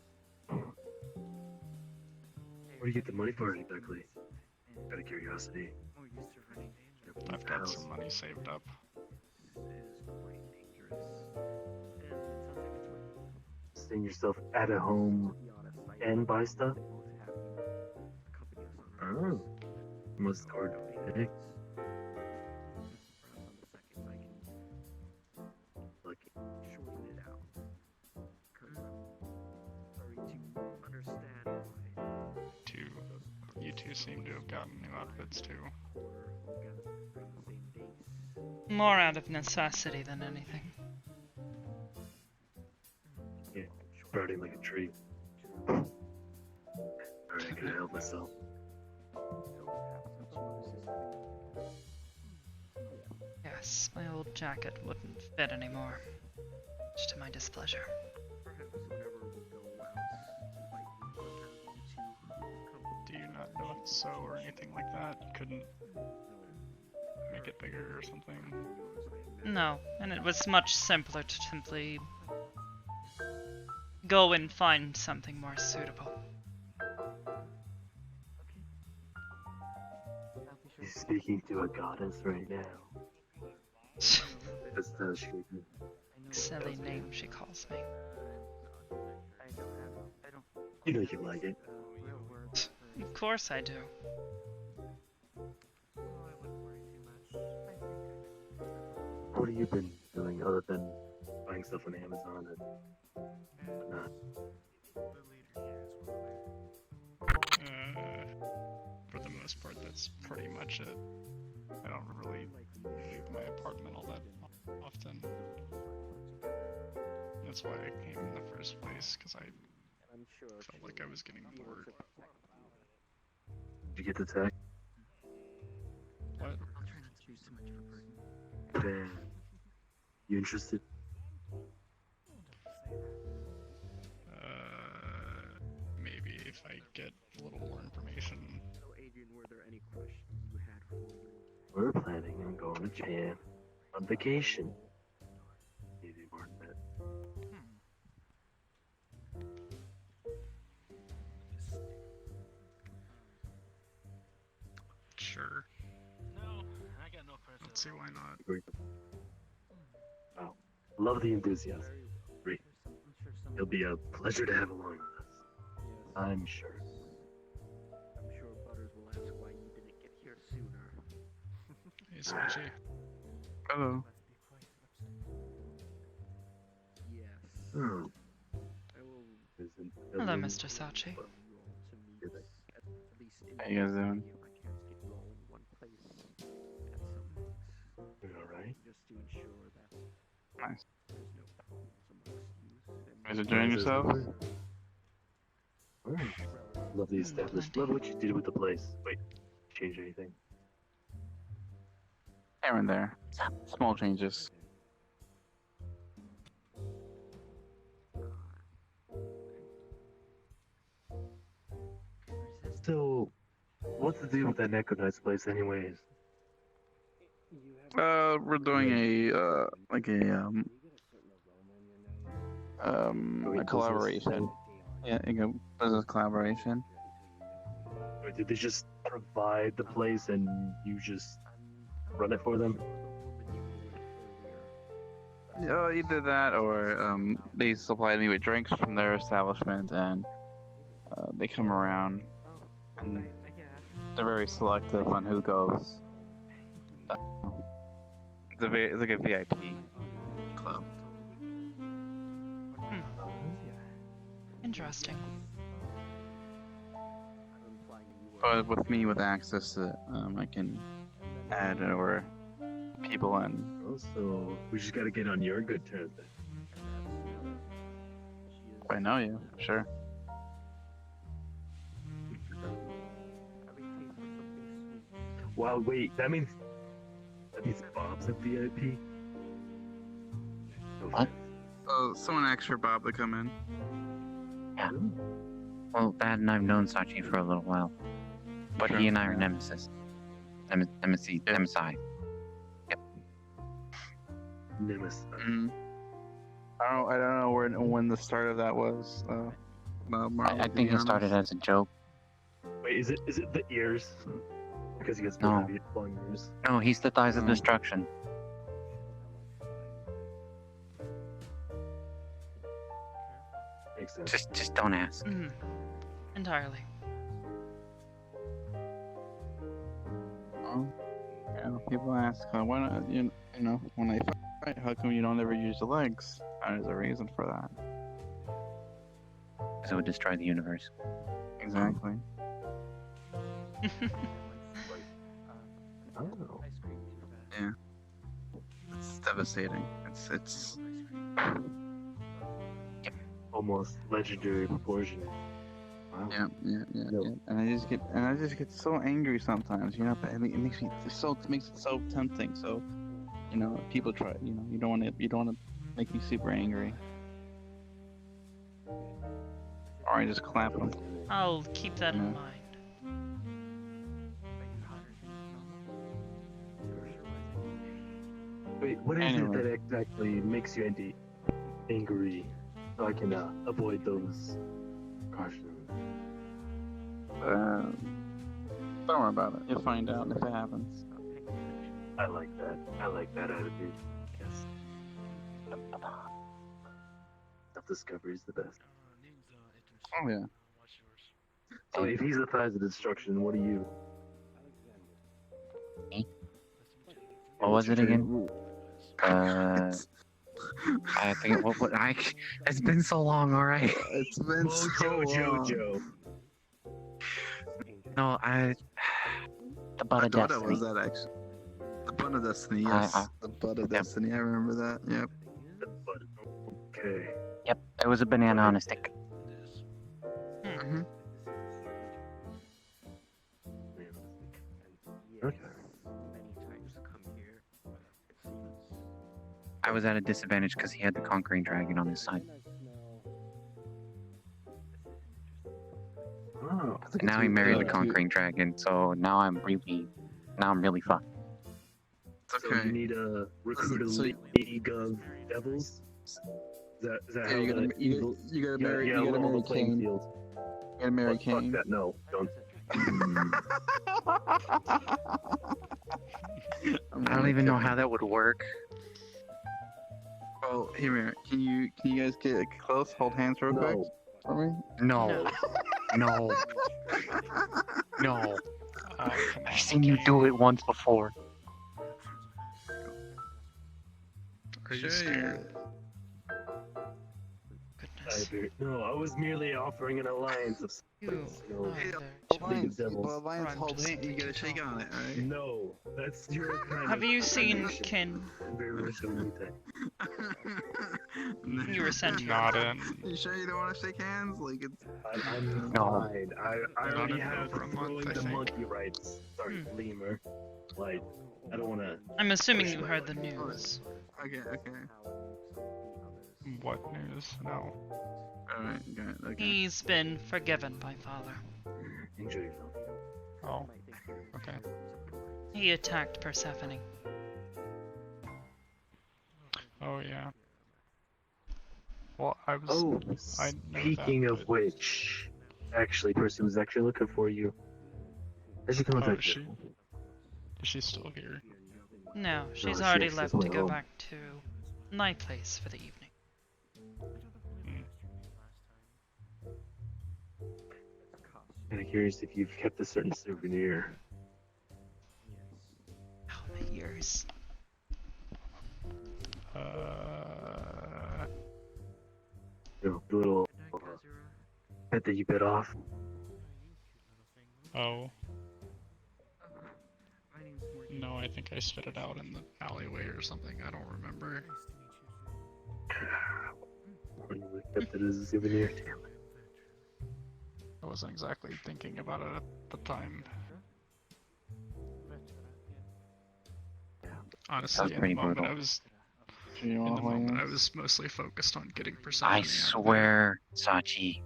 Where do you get the money for it exactly? Out of curiosity. More used to running danger. I've got some money saved up. Staying yourself at a home and buy stuff? Oh. Must start big. Lucky. You two seem to have gotten new outfits too. More out of necessity than anything. Yeah, sprouting like a tree. Alright, I can help myself. Yes, my old jacket wouldn't fit anymore. Much to my displeasure. Do you not know how to sew or anything like that? You couldn't make it bigger or something? No, and it was much simpler to simply go and find something more suitable. He's speaking to a goddess right now. That's how she would. Silly name she calls me. You know you like it. Of course I do. What have you been doing other than buying stuff on Amazon and whatnot? For the most part, that's pretty much it. I don't really leave my apartment all that often. That's why I came in the first place, because I felt like I was getting bored. Did you get the tech? What? Damn. You interested? Maybe if I get a little more information. We're planning on going to Japan on vacation. Maybe more than that. Sure. No, I got no person. Let's see why not. Agree. Wow. Love the enthusiasm. Agree. It'll be a pleasure to have along with us. I'm sure. I'm sure Butters will ask why you didn't get here sooner. Hey, Sachi. Hello. Yes. Oh. Hello, Mr. Sachi. How you guys doing? You alright? Nice. You guys enjoying yourselves? Alright. Love the established. Love what you did with the place. Wait, change anything? Here and there. Small changes. So, what's the deal with that Neko Knight's place, anyways? We're doing a Wait, A collaboration. Yeah, business collaboration. Or did they just provide the place and you just run it for them? Either that or they supplied me with drinks from their establishment, and they come around and they're very selective on who goes. It's like a VIP club. Interesting. But with me with access to I can add or people in. Also, we just gotta get on your good terms then. If I know you, sure. Wow, wait, that means Bob's a VIP? What? Someone asked for Bob to come in. Yeah. Well, that and I've known Sachi for a little while. But he and I are nemesis. Nemesi. Yep. Nemesis. I don't know when the start of that was. I think it started as a joke. Wait, is it the ears? Because he gets No. long ears. No, he's the thighs of destruction. Makes sense. Just don't ask. Entirely. Yeah, people ask, why not? You know, when they fight, how come you don't ever use the legs? There's a reason for that. Because it would destroy the universe. Exactly. Oh. Yeah. It's devastating. It's almost legendary proportion. Wow. Yeah. And I just get so angry sometimes, you know, but it makes it so tempting. So, you know, people try, you know, you don't want to make me super angry. Or I just clap them. I'll keep that in mind. Wait, what is it that exactly makes you angry? So I can avoid those cautions. Don't worry about it. You'll find out if it happens. I like that attitude. Yes. Self-discovery is the best. Oh yeah. So if he's the thighs of destruction, what are you? Me? What was it again? I think it's been so long, alright? It's been so long. Jojo. No, the butt of destiny. What was that actually? The butt of destiny, yes. The butt of destiny, I remember that, yep. Okay. Yep, it was a banana on a stick. Okay. I was at a disadvantage because he had the conquering dragon on his side. Oh, And now he married the conquering dragon, so now I'm really fucked. So you need to recruit a league of devils? Is that how you gotta marry Cain. You gotta marry Cain. Fuck that, no, don't. I don't even know how that would work. Oh, here, can you guys get close? Hold hands real quick for me? No. No. No. Oh, I've seen you do it once before. Are you scared? No, I was merely offering an alliance of Alliance hold hands, you gotta shake on it, alright? No, that's your kind Have of you seen Kin? You were sent here. Not in. You sure you don't want to shake hands? Like it's. I'm No. fine. I already have throwing the monkey rights. Sorry, lemur. Like, I don't want to. I'm assuming you heard the news. Okay. What news? No. Alright, got it. Okay. He's been forgiven by Father. Enjoy yourself. Oh. Okay. He attacked Persephone. Oh yeah. Well, I was. Oh, I know speaking that, of which, actually, person was actually looking for you. Has she but... Oh, contacted is she? you? Is she still here? No, she's she already actually left just to went go home. back to my place for the evening. Kind of curious if you've kept a certain souvenir. How many years? The little pet that you bit off. Oh. No, I think I spit it out in the alleyway or something. I don't remember. When you kept it as a souvenir. Damn it. I wasn't exactly thinking about it at the time. Honestly, in the moment I was... In the moment I was mostly focused on getting Persephone. I swear, Sachi,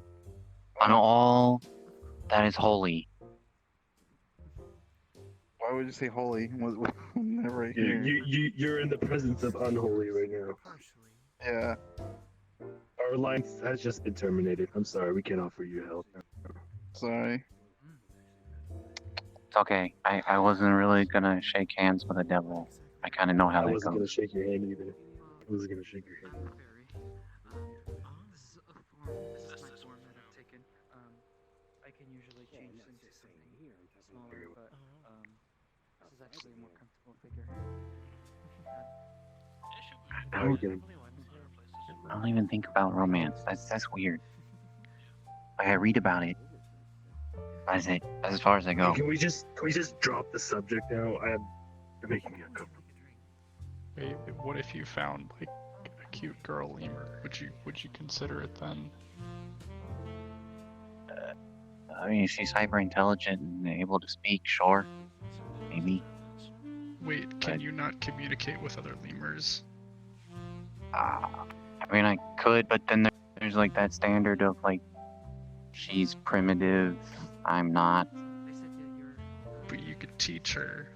on all that is holy. Why would you say holy? Never right here. You're in the presence of unholy right now. Yeah. Our alliance has just been terminated. I'm sorry, we can't offer you help. Sorry. It's okay. I wasn't really gonna shake hands with the devil. I kind of know how I that wasn't gonna goes. shake your hand either. I wasn't gonna shake your hand. This is a form. This is my form that I've taken. I can usually change into something smaller, but this is actually a more comfortable figure. How are you gonna... I don't even think about romance. That's weird. Like, I read about it. That's it. That's as far as I go. Can we just drop the subject now? You're making me uncomfortable. Wait, what if you found like a cute girl lemur? Would you consider it then? I mean, she's hyper intelligent and able to speak. Sure, maybe. Wait, can you not communicate with other lemurs? I mean, I could, but then there's like that standard of like, she's primitive. I'm not. But you could teach her.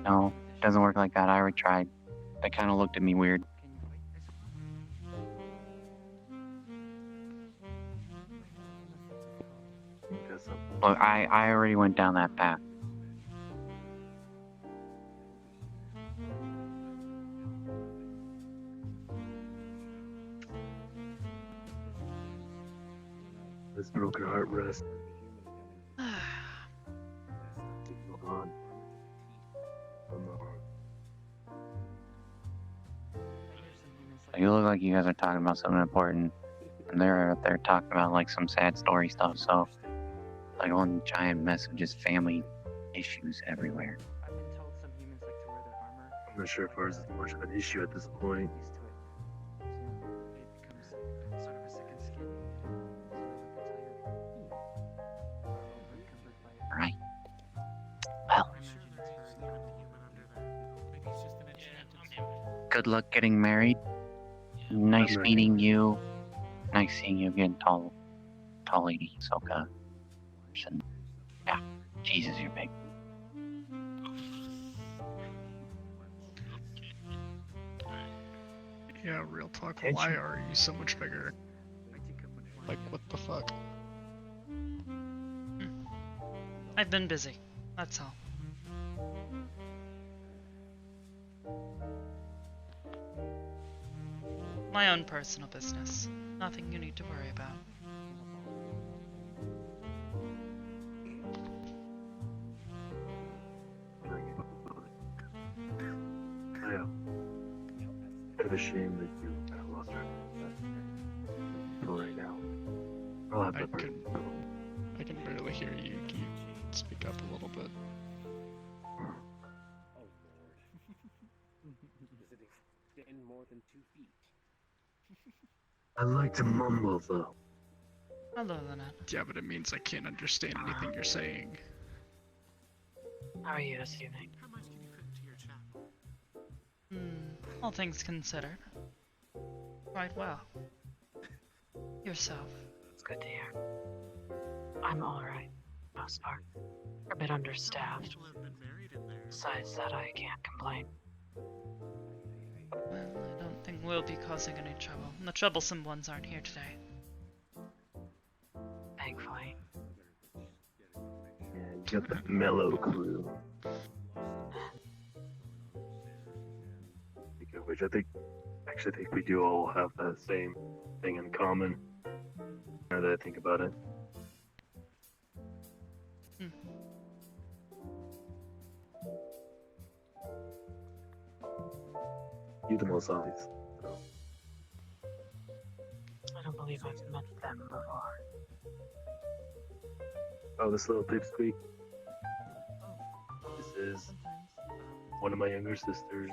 No, it doesn't work like that. I already tried. They kind of looked at me weird. Look, I already went down that path. This broken heart rest. Hold on. You look like you guys are talking about something important, and they're out there talking about like some sad story stuff. So, like one giant mess of just family issues everywhere. I've been told some humans like to wear their armor. I'm not sure if ours is much of an issue at this point. It becomes sort of a second skin. Right. Well, good luck getting married. Nice meeting you. Nice seeing you again, tall lady, Soka. Yeah, Jesus, you're big. Yeah, real talk. Why are you so much bigger? Like, what the fuck? I've been busy. That's all. My own personal business. Nothing you need to worry about. Yeah. Kind of a shame that you lost her. For right now. I'll have that person. I can barely hear you. Can you speak up a little bit? Does it extend more than 2 feet? I like to mumble though. Other than that. Yeah, but it means I can't understand anything you're saying. How are you this evening? All things considered. Quite well. Yourself. It's good to hear. I'm alright, most part. We're a bit understaffed. Besides that, I can't complain. Well, I don't think will be causing any trouble. The troublesome ones aren't here today. Thankfully. Yeah, you got the mellow crew. Speaking of which, I actually think we do all have that same thing in common. Now that I think about it. You the most obvious. I don't believe I've met them before. Oh, this little pipsqueak. This is one of my younger sisters.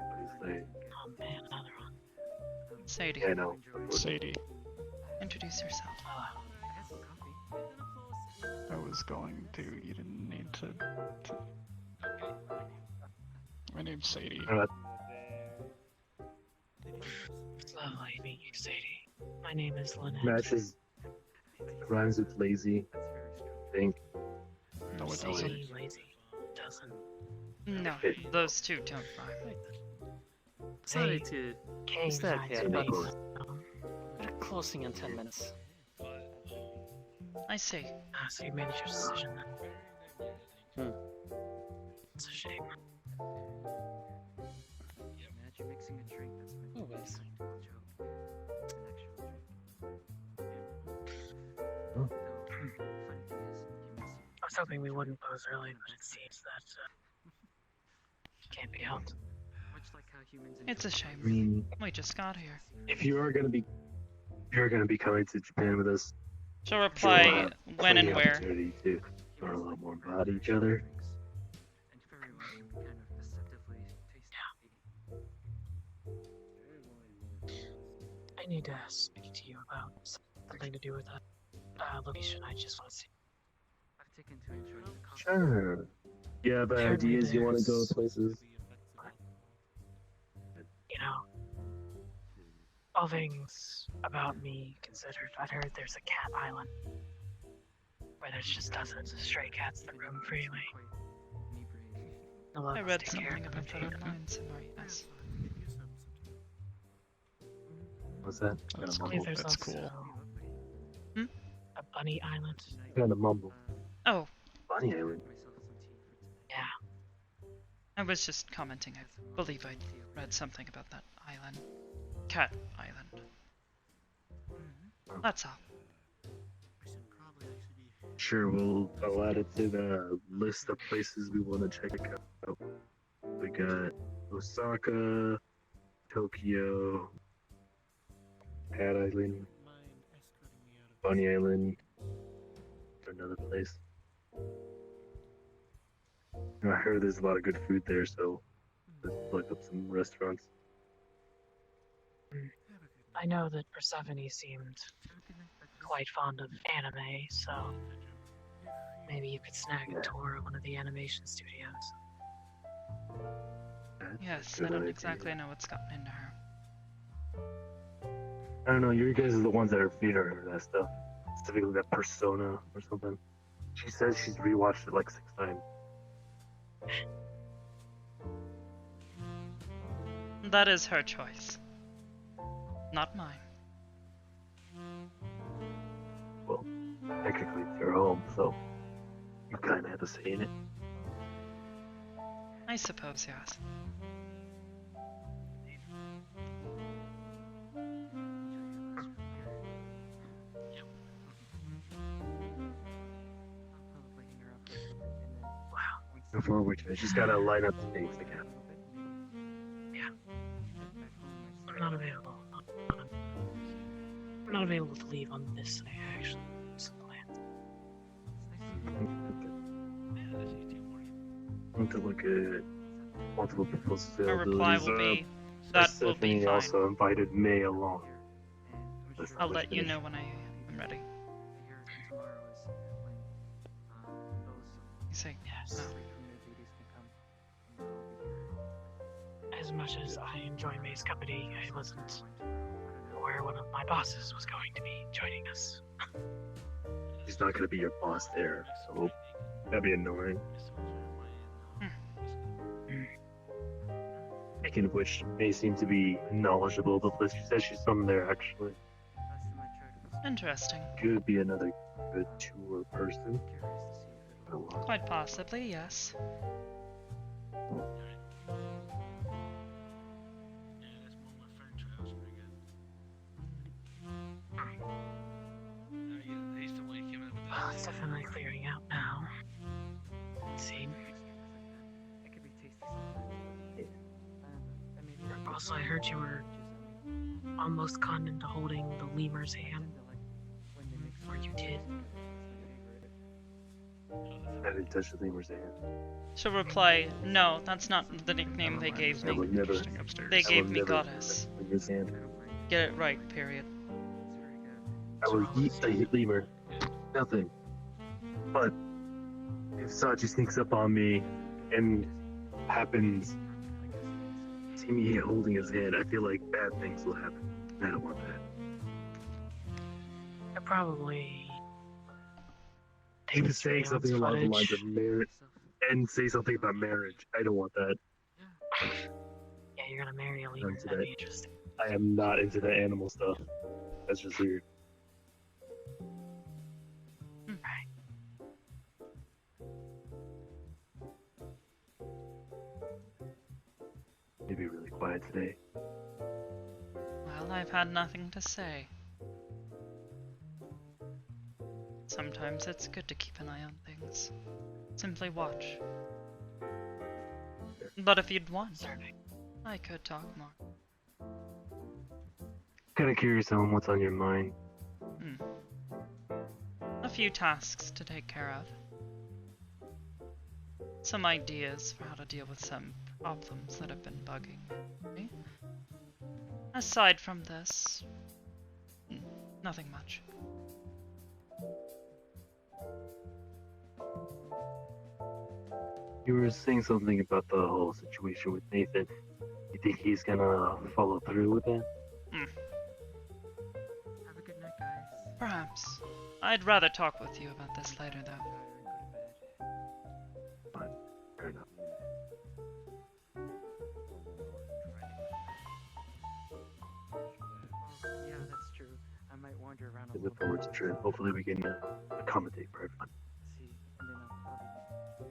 Obviously. Oh man, another one. Sadie. Yeah, I know. Sadie. Introduce yourself. I was going to. You didn't need to. My name's Sadie. It's lovely to meet you, Sadie. My name is Lynette. Matches. Rhymes with lazy. I think. No, it Sadie, doesn't. lazy. Doesn't. No, those two don't rhyme. Sorry They to came start by here, but space. we're closing in 10 minutes. I see. Ah, so you made your decision then. It's a shame. Imagine mixing a drink that's meant Oh, to be well. a practical joke. It's an actual Oh. Funny thing is, you must I was hoping we wouldn't close early, but it seems that can't be helped. much like how humans It's a I shame. mean, We just got here. if you're gonna be coming to Japan with us, She'll we'll reply have when plenty and of where. opportunity to learn a lot more about each other. and fairy wine can be kind of deceptively tasty. I need to speak to you about something to do with that location. I just want to see. I've taken to enjoying the coffee. Sure. You have Apparently ideas you want to go there's- places? You know, all things about me considered, I've heard there's a cat island where there's just dozens of stray cats that roam freely. The I locals read take care something of them about and that feed them. online somewhere, yes. What's that? I That's believe cool. there's That's also cool. a bunny island. Kind of mumble. Oh, Bunny Island. Yeah. I was just commenting. I believe I read something about that island. Cat Island. That's all. Sure, I'll add it to the list of places we want to check out. We got Osaka, Tokyo, Cat Island, Bunny Island, another place. I heard there's a lot of good food there, so let's look up some restaurants. I know that Persephone seemed quite fond of anime, so maybe you could snag a tour of one of the animation studios. Yes, Good I don't idea. exactly know what's gotten into her. I don't know, you guys are the ones that are feeding her that stuff. Specifically that Persona or something. She says she's rewatched it like 6 times. That is her choice. Not mine. Well, technically it's your home, so you kind of have a say in it. I suppose, yes. Before which I just gotta line up the dates again. Yeah. I'm not available. I'm not available to leave on this Sunday, actually. It's the plan. I want to look at multiple people's Her reply availabilities. will be, that will be Persephone fine. also invited May along. I'll let you know when I am ready. You say, Yes. oh. As much as I enjoy May's company, I wasn't aware one of my bosses was going to be joining us. He's not gonna be your boss there, so that'd be annoying. Speaking of which, may seem to be knowledgeable, but she says she's from there actually. Interesting. Could be another good tour person. Quite possibly, yes. Well, it's definitely clearing out now. Let's see. Also, I heard you were almost conned into holding the lemur's hand. Or you did. I didn't touch the lemur's hand. She'll reply, no, that's not the nickname they gave me. They gave me goddess. Get it right, period. I will eat the lemur. Nothing. But if Sachi sneaks up on me and happens to see me holding his hand, I feel like bad things will happen. I don't want that. I probably. He was saying something along the lines of marriage and say something about marriage. I don't want that. Yeah, you're gonna marry a lemur. That'd be interesting. I am not into the animal stuff. That's just weird. Maybe really quiet today. Well, I've had nothing to say. Sometimes it's good to keep an eye on things. Simply watch. But if you'd want, I could talk more. Kind of curious on what's on your mind. A few tasks to take care of. Some ideas for how to deal with some problems that have been bugging me. Aside from this, nothing much. You were saying something about the whole situation with Nathan. You think he's gonna follow through with that? Have a good night, guys. Perhaps. I'd rather talk with you about this later, though. Fine. Fair enough. Yeah, that's true. I might wander around a Look little forward bit. to trip. Hopefully we can accommodate for everyone. See, and then I'll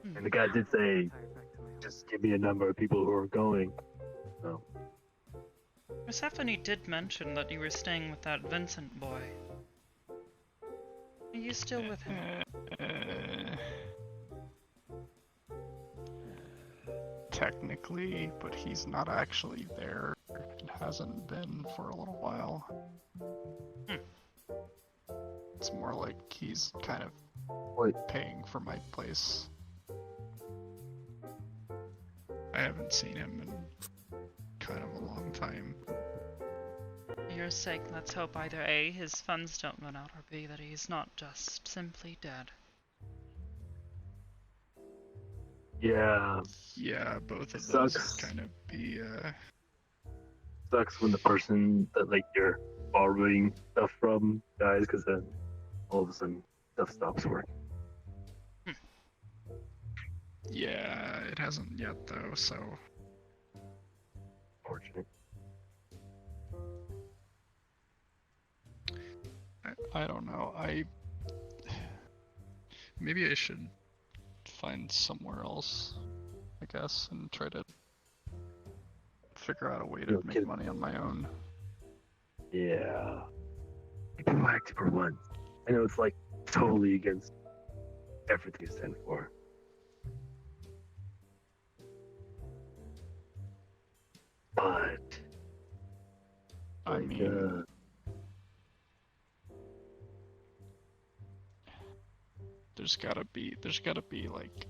be And the guy did say, just give me a number of people who are going. So. Persephone did mention that you were staying with that Vincent boy. Are you still with him? Technically, but he's not actually there. It hasn't been for a little while. It's more like he's kind of paying for my place. I haven't seen him in kind of a long time. For your sake, let's hope either A, his funds don't run out, or B, that he's not just simply dead. Yeah. Yeah, both of Sucks. those kind of be, Sucks when the person that like you're borrowing stuff from dies, because then all of a sudden stuff stops working. Yeah, it hasn't yet though, so... Fortunate. I don't know, maybe I should find somewhere else, I guess, and try to figure out a way to make money on my own. Yeah. Be proactive for once. I know it's like totally against everything you stand for. But I mean, there's gotta be like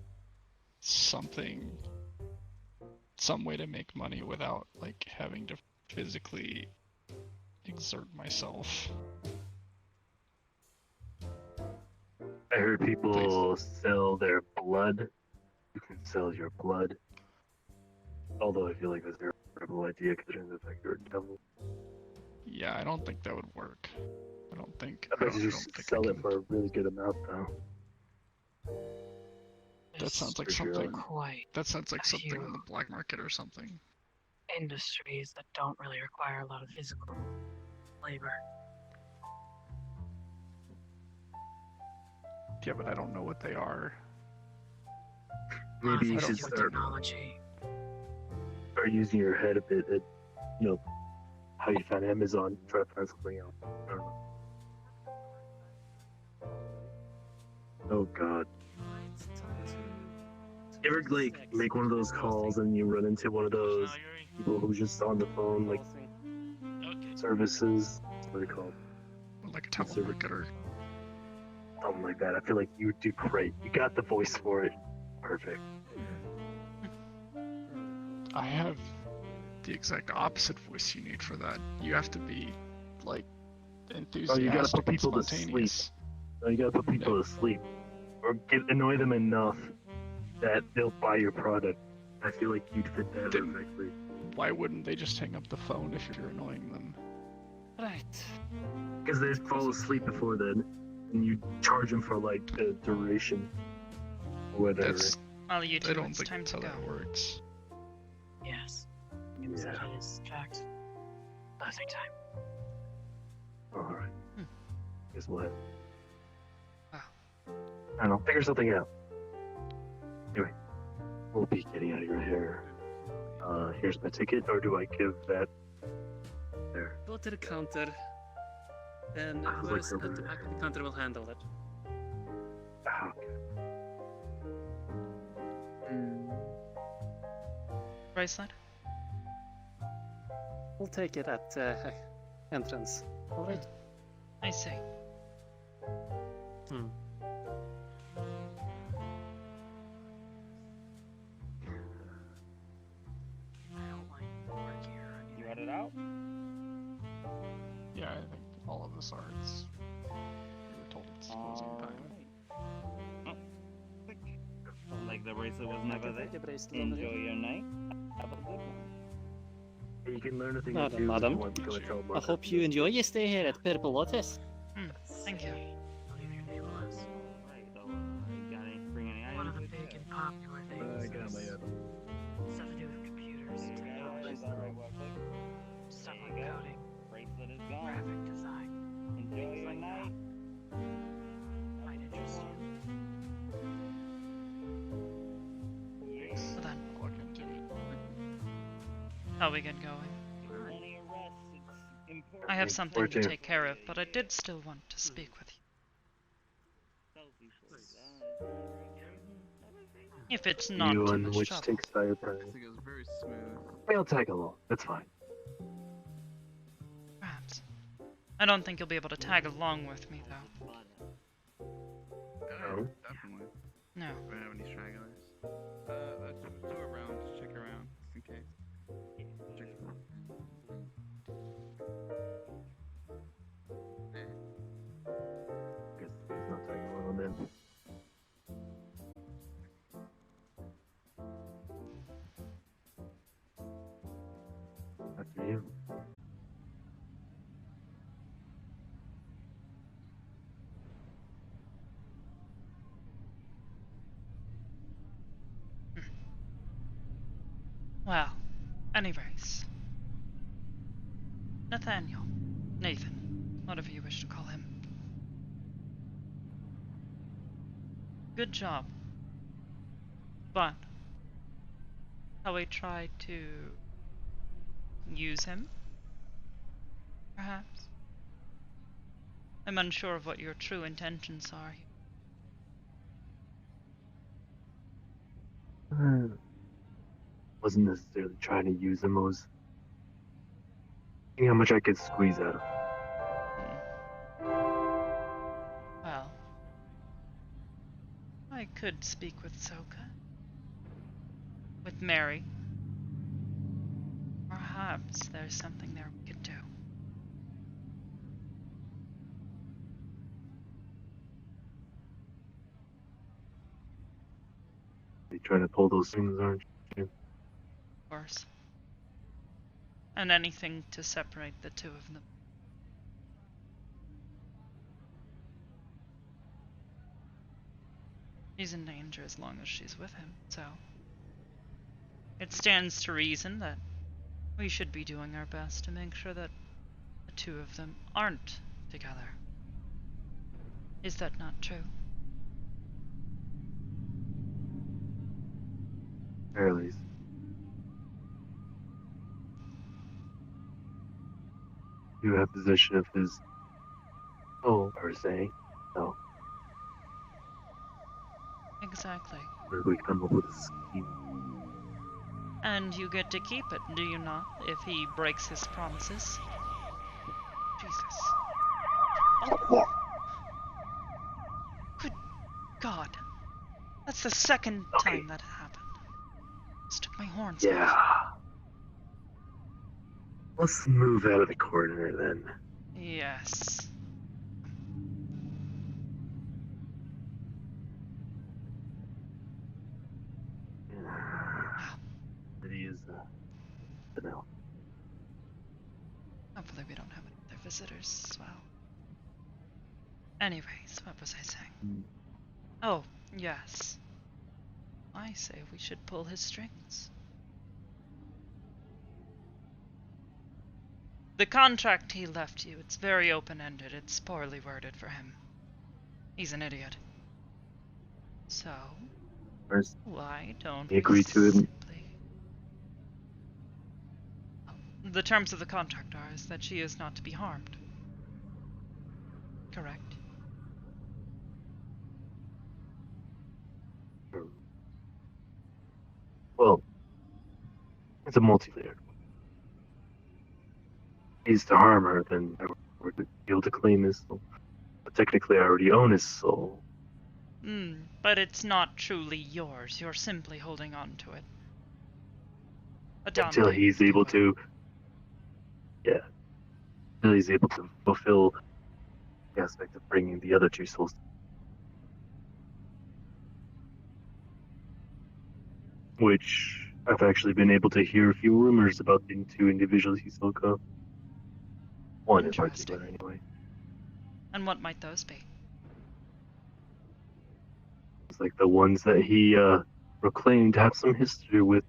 something, some way to make money without like having to physically exert myself. I heard people sell their blood. You can sell your blood. Although I feel like that's a terrible idea considering the fact you're a devil. Yeah, I don't think that would work. I bet you just sell it for a really good amount though. That sounds like For sure. something. That sounds like something on the black market or something. industries that don't really require a lot of physical labor. Yeah, but I don't know what they are. Maybe you I should do with start technology. using your head a bit at, how you found Amazon. Try to find something else. I don't know. Oh God. You ever like make one of those calls and you run into one of those people who's just on the phone, like services? What are they called? Like a telemarketer. Something like that. I feel like you would do great. You got the voice for it. Perfect. I have the exact opposite voice you need for that. You have to be, like, enthusiastic you gotta put and people to sleep. spontaneous. You gotta put people to sleep, or annoy them enough that they'll buy your product. I feel like you'd fit that perfectly. Why wouldn't they just hang up the phone if you're annoying them? Right. Because they fall asleep before then, and you charge them for like the duration or whatever. Well, you I two, don't it's think time that's to how go. that works. Yes. Seems that it is, in fact, closing time. Alright. Guess we'll have. Wow. I don't know, figure something out. Anyway, we'll be getting out of your hair. Here's my ticket, or do I give that there? Go to the counter, and whoever's at the back of the counter will handle it. Okay. Bracelet? We'll take it at entrance. Alright? I see. You read it out? Yeah, I think all of the swords. We were told it's closing time. Like the bracelet was never there. Enjoy your night. Have a good one. You can learn a thing or two if you Madam. want to become a telemarketer. I hope you enjoy your stay here at Purple Lotus. Thank you. One of the big and popular things is stuff to do with computers, technology, stuff like coding, Bracelet is gone. graphic design. Enjoy your night. Might interest you. So then, Look into it. how we get going? Only a rest. It's important. I have something to take care of, but I did still want to speak with you. If it's not You too and much which trouble. takes fire I burn. think it was very smooth. I'll tag along. That's fine. Perhaps. I don't think you'll be able to tag along with me, though. No? Definitely. No. Do I have any stragglers? Just do a round, just check around, just in case. Check it out. Guess he's not tagging along then. After you. Well, anyways. Nathaniel. Nathan. Whatever you wish to call him. Good job. But, shall we try to use him? Perhaps? I'm unsure of what your true intentions are here. Wasn't necessarily trying to use him. I was seeing how much I could squeeze out of him. Well, I could speak with Soka. With Mary. Perhaps there's something there we could do. You trying to pull those things, aren't you? Of course. And anything to separate the two of them. He's in danger as long as she's with him, so it stands to reason that We should be doing our best to make sure that the two of them aren't together. Is that not true? Fairly. You have possession of his soul, per se. So, Exactly. where we come up with a scheme. And you get to keep it, do you not, if he breaks his promises? Jesus. Oh. Good God. That's the second time that happened. Stuck my horns Yeah. off. Let's move out of the corner then. Yes. City is the now. Hopefully we don't have any other visitors as well. Anyways, what was I saying? Oh, yes. I say we should pull his strings. The contract he left you, it's very open-ended. It's poorly worded for him. He's an idiot. So, First, why don't we agree to it. The terms of the contract are is that she is not to be harmed. Correct? Well, it's a multi-layered one. If he's to harm her, then I would be able to claim his soul. But technically, I already own his soul. But it's not truly yours. You're simply holding on to it. Until he's able to... Yeah. Until he's able to fulfill the aspect of bringing the other two souls. Which I've actually been able to hear a few rumors about the two individuals he spoke of. One in particular, anyway. And what might those be? It's like the ones that he proclaimed to have some history with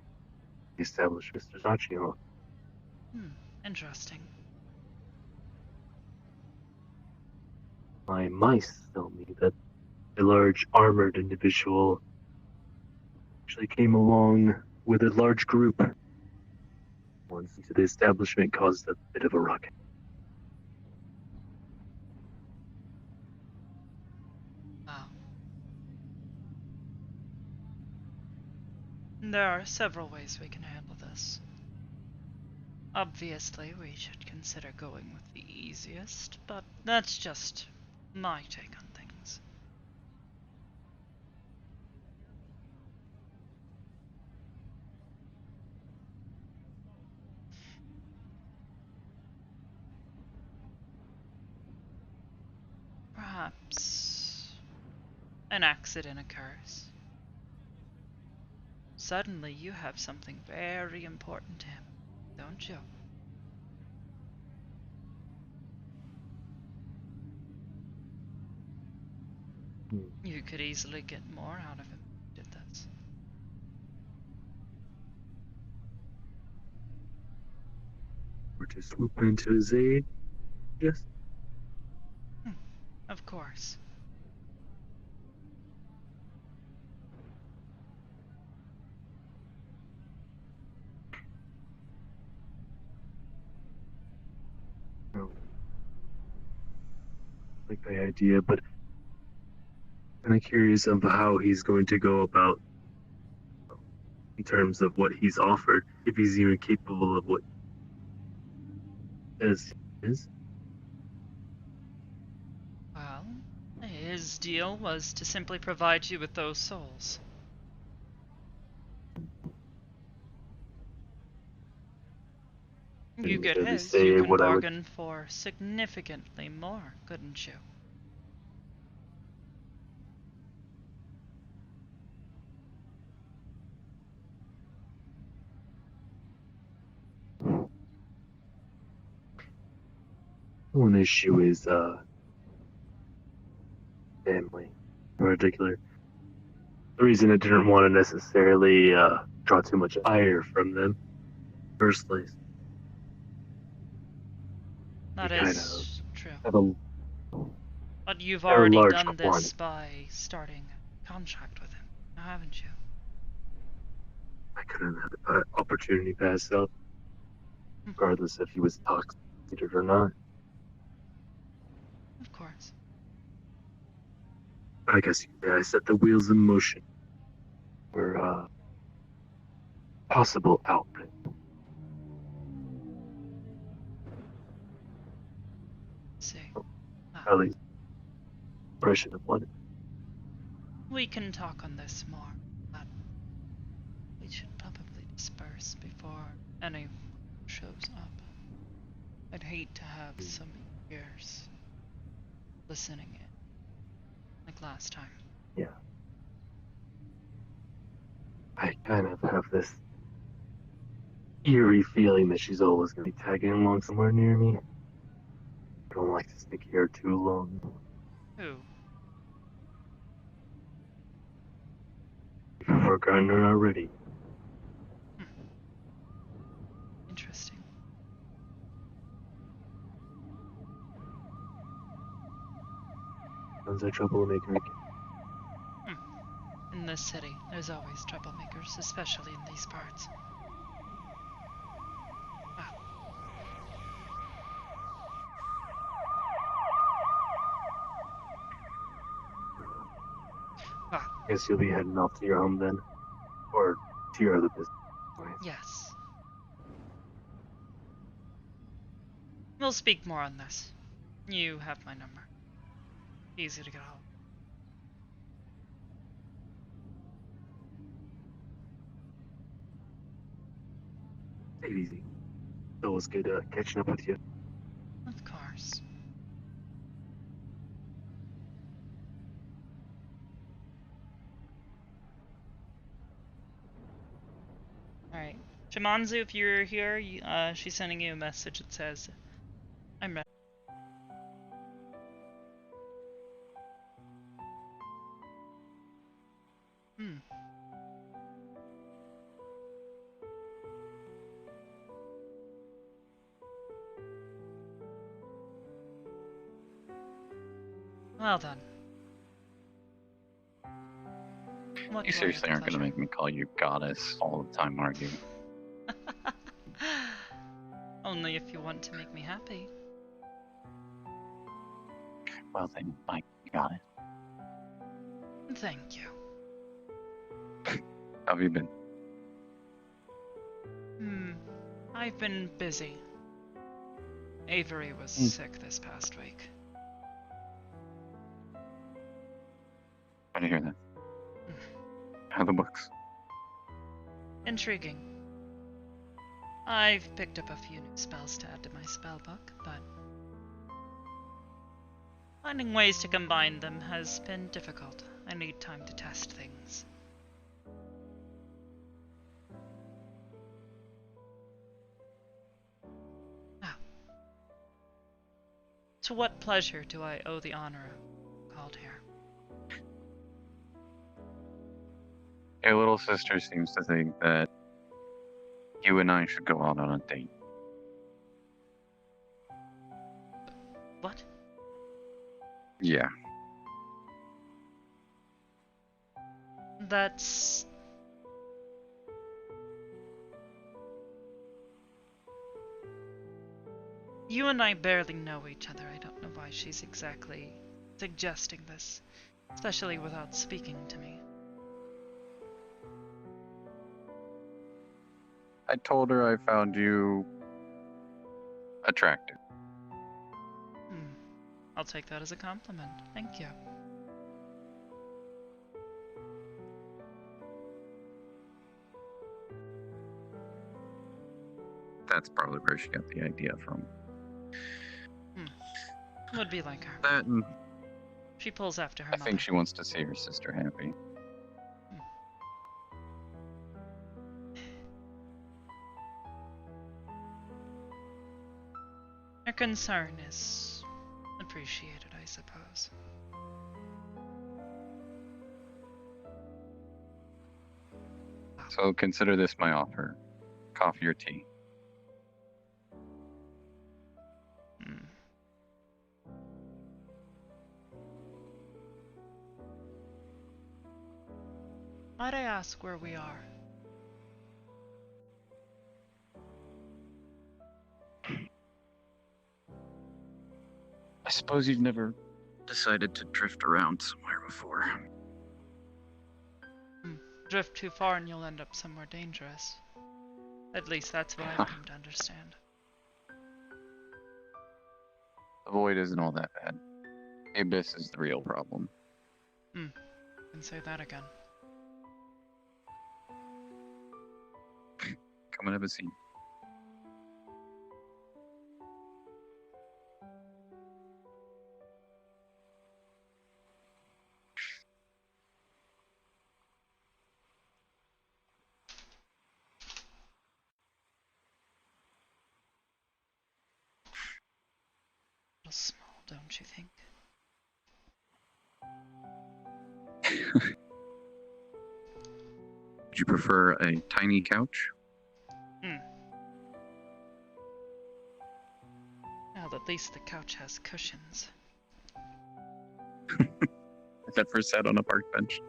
the established Mr. Zachio. Interesting. My mice tell me that a large armored individual actually came along with a large group once into the establishment, caused a bit of a ruckus. Wow. There are several ways we can handle this. Obviously, we should consider going with the easiest, but that's just my take on things. Perhaps an accident occurs. Suddenly you have something very important to him, don't you? You could easily get more out of him if you did this. Or to swoop into his aid? Yes. Of course. No. Like the idea, but I'm curious of how he's going to go about in terms of what he's offered, if he's even capable of what is. Well, his deal was to simply provide you with those souls. You get his, you can bargain for significantly more, couldn't you? One issue is family in particular. The reason I didn't want to necessarily draw too much ire from them in the first place That kind is true. have a But you've they're a already large done this quantity. by starting a contract with him, haven't you? I couldn't have the opportunity pass up, regardless if he was intoxicated or not. Of course. I guess you could say I set the wheels in motion for possible outbreak. See. At least impression of one. We can talk on this more, but we should probably disperse before anyone shows up. I'd hate to have some ears listening in, like last time. Yeah. I kind of have this eerie feeling that she's always going to be tagging along somewhere near me. I don't like to stick here too long. Who? If we're going already. Interesting. Sounds like troublemaker again. In this city, there's always troublemakers, especially in these parts. Guess you'll be heading off to your home then? Or to your other business? Yes. We'll speak more on this. You have my number. Easy to get hold. Take it easy. It was good catching up with you. Of course. Alright. Shimanzu, if you're here, she's sending you a message that says, I'm ready. Well done. You seriously aren't gonna make me call you goddess all the time, are you? Only if you want to make me happy. Well then, I got it. Thank you. How have you been? I've been busy. Avery was sick this past week. How to hear that? How are the books? Intriguing. I've picked up a few new spells to add to my spell book, but finding ways to combine them has been difficult. I need time to test things. Now, to what pleasure do I owe the honor of called here? Your little sister seems to think that you and I should go out on a date. What? Yeah. That's... You and I barely know each other. I don't know why she's exactly suggesting this, especially without speaking to me. I told her I found you attractive. I'll take that as a compliment. Thank you. That's probably where she got the idea from. Would be like her. That and she pulls after her I mother. think she wants to see her sister happy. Her concern is appreciated, I suppose. So consider this my offer. Coffee or tea? Might I ask where we are? I suppose you've never decided to drift around somewhere before. Drift too far and you'll end up somewhere dangerous. At least that's what I've come to understand. The void isn't all that bad. The abyss is the real problem. Can say that again. Come and have a seat. A little small, don't you think? Would you prefer a tiny couch? Well, at least the couch has cushions. Is that for sat on a park bench?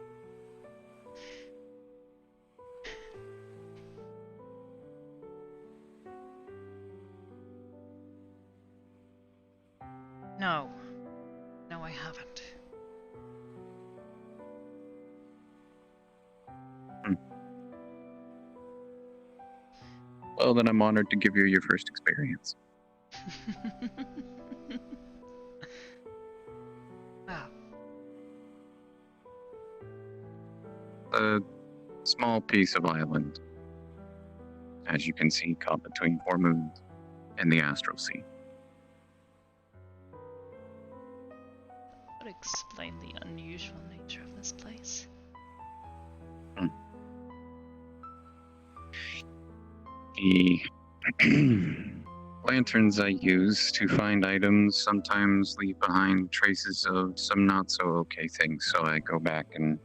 No. No, I haven't. Well, then I'm honored to give you your first experience. Wow. A small piece of island, as you can see, caught between 4 moons and the Astral Sea. That would explain the unusual nature of this place. The lanterns I use to find items sometimes leave behind traces of some not so okay things, so I go back and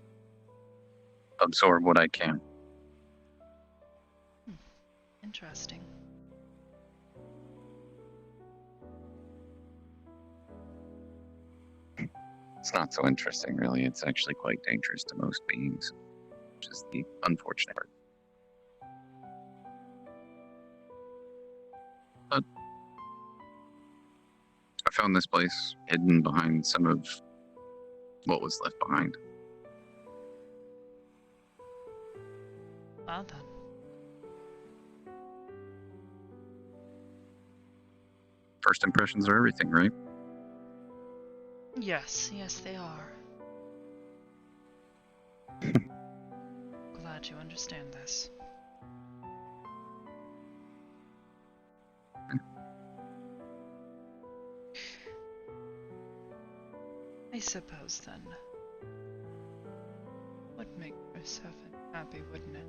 absorb what I can. Interesting. It's not so interesting, really. It's actually quite dangerous to most beings, which is the unfortunate part. But I found this place hidden behind some of what was left behind. Well then. First impressions are everything, right? Yes, yes they are. Glad you understand this. I suppose then. Would make yourself happy, wouldn't it?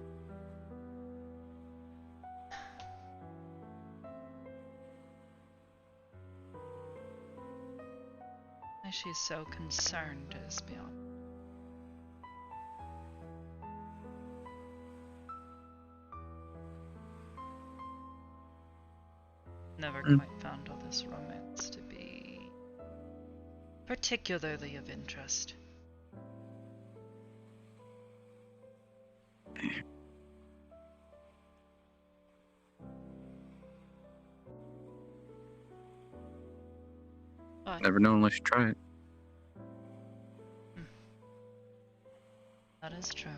Why she's so concerned is beyond. Never quite found all this romance to be particularly of interest. But Never know unless you try it. that is true.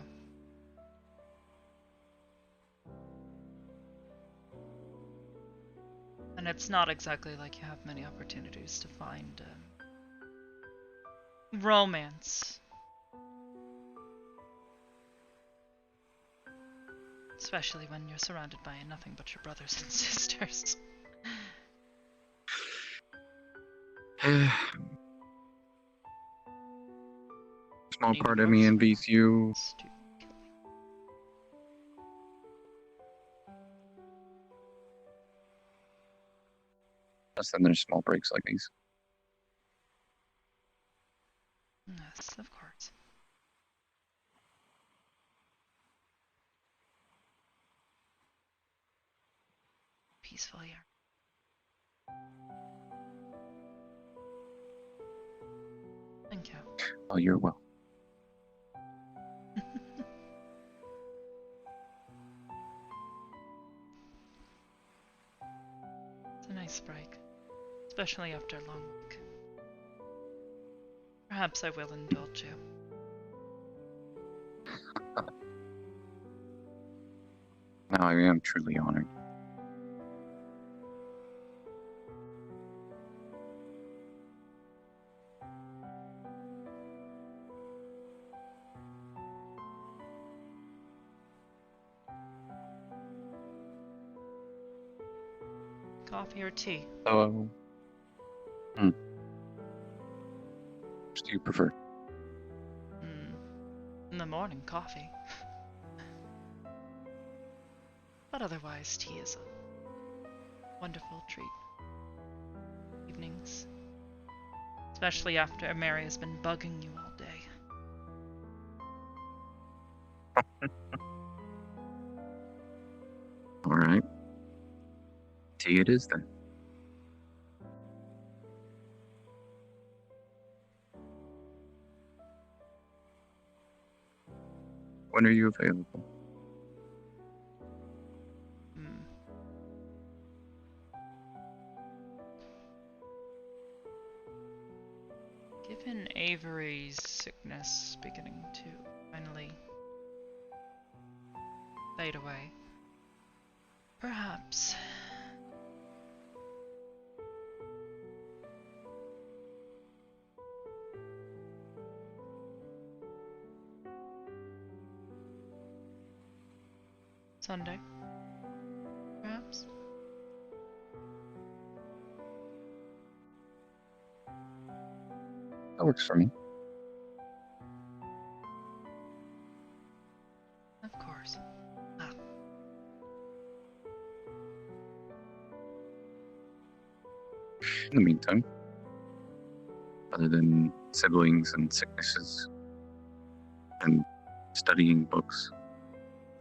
And it's not exactly like you have many opportunities to find romance. Especially when you're surrounded by nothing but your brothers and sisters. Small part of me envies you. Plus, then there's small breaks like these. Yes, of course. Peaceful here. Thank you. Oh, you're well. especially after a long week. Perhaps I will indulge you. No, I am truly honored. Coffee or tea? So, which do you prefer? In the morning, coffee. But otherwise, tea is a wonderful treat. Evenings. Especially after Mary has been bugging you all day. Alright. Tea it is then. When are you available? Given Avery's sickness beginning to finally fade away, perhaps. Sunday, perhaps? That works for me. Of course. Ah. In the meantime, other than siblings and sicknesses and studying books,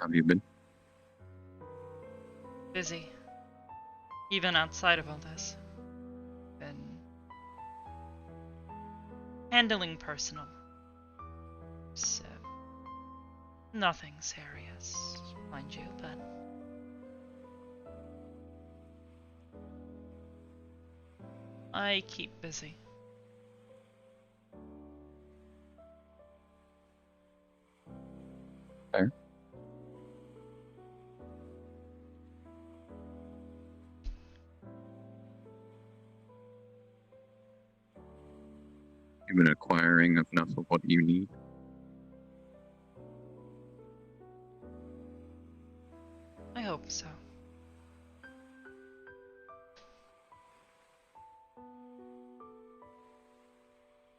how have you been? Busy. Even outside of all this. Been handling personal. So, nothing serious, mind you, but I keep busy. Fair. You've been acquiring enough of what you need. I hope so.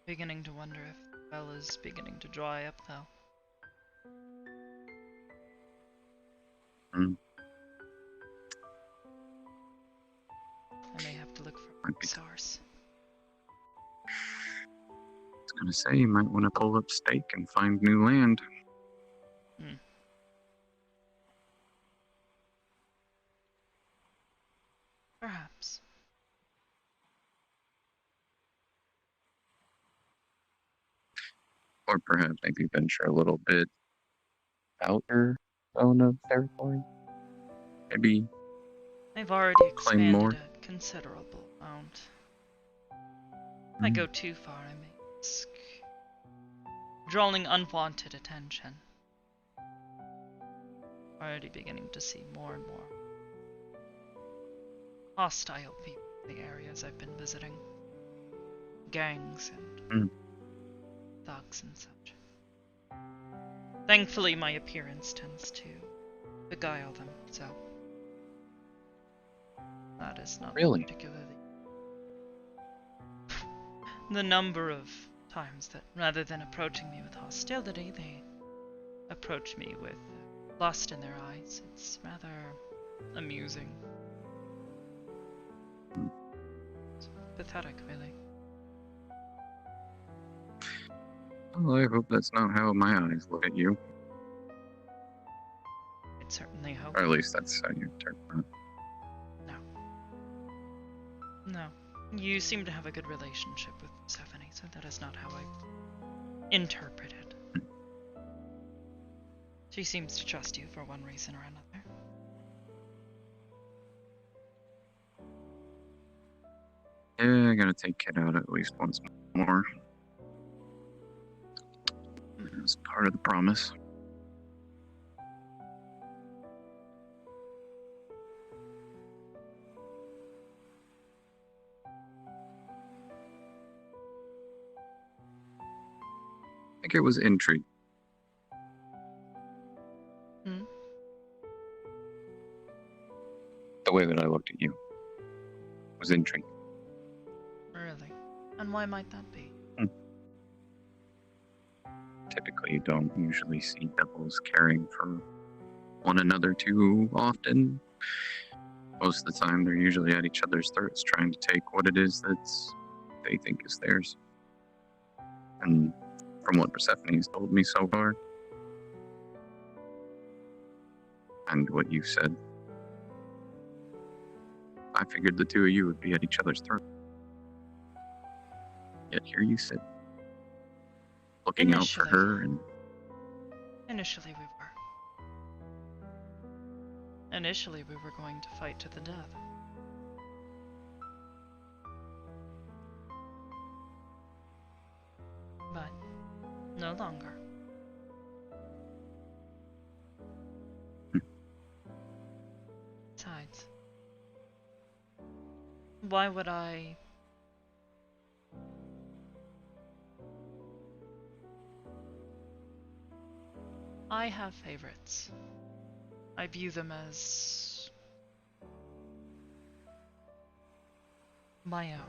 Beginning to wonder if the well is beginning to dry up, though. I may have to look for a source. I was gonna say, you might want to pull up stake and find new land. Perhaps. Or perhaps maybe venture a little bit out your zone of territory. Maybe I've already claim expanded more. a considerable amount. If I go too far, I may risk drawing unwanted attention. Already beginning to see more and more hostile people in the areas I've been visiting. Gangs and thugs and such. Thankfully, my appearance tends to beguile them, so that is not Really? particularly the number of times that rather than approaching me with hostility, they approach me with lust in their eyes. It's rather amusing. It's pathetic, really. Well, I hope that's not how my eyes look at you. I'd certainly hope. Or at least that's how you interpret it. No. You seem to have a good relationship with Stephanie, so that is not how I interpret it. She seems to trust you for one reason or another. Yeah, I gotta take Kid out at least once more. It's part of the promise. I think it was intrigue. The way that I looked at you was intrigue. Really? And why might that be? Typically, you don't usually see devils caring for one another too often. Most of the time, they're usually at each other's throats trying to take what it is they think is theirs. And from what Persephone's told me so far, and what you said, I figured the two of you would be at each other's throat. Yet here you sit, looking out for her and... Initially we were. Initially we were going to fight to the death. But no longer. Besides, why would I... I have favorites. I view them as my own.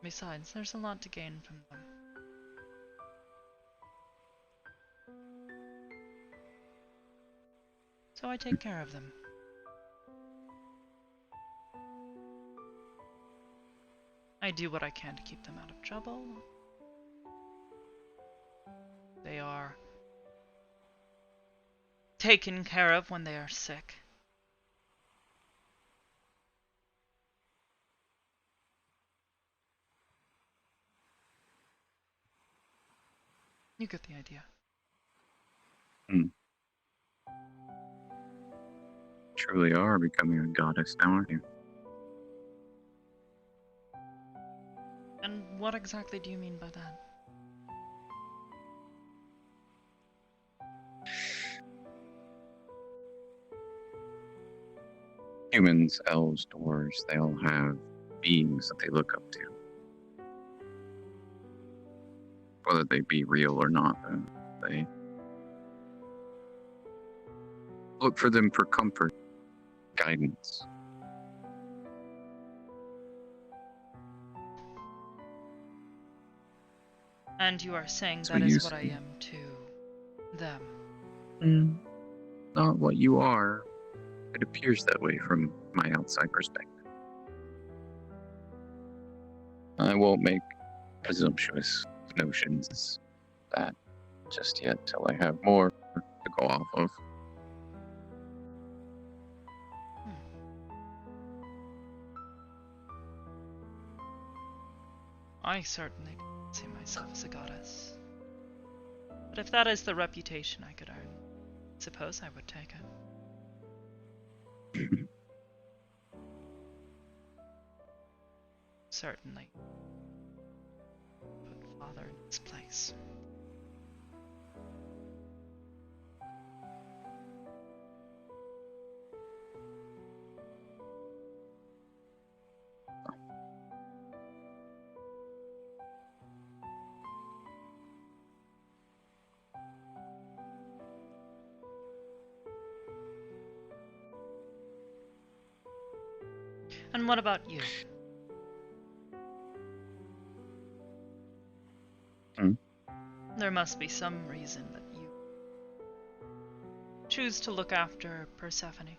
Besides, there's a lot to gain from them. So I take care of them. I do what I can to keep them out of trouble. They are taken care of when they are sick. You get the idea. Truly are becoming a goddess now, aren't you? And what exactly do you mean by that? Humans, elves, dwarves, they all have beings that they look up to. Whether they be real or not, they look for them for comfort, guidance. And you are saying So that you is what I am to them. Not what you are. It appears that way from my outside perspective. I won't make presumptuous notions that just yet till I have more to go off of. I certainly don't see myself as a goddess. But if that is the reputation I could earn, I suppose I would take it. Certainly. Put Father in his place. And what about you? There must be some reason that you choose to look after Persephone.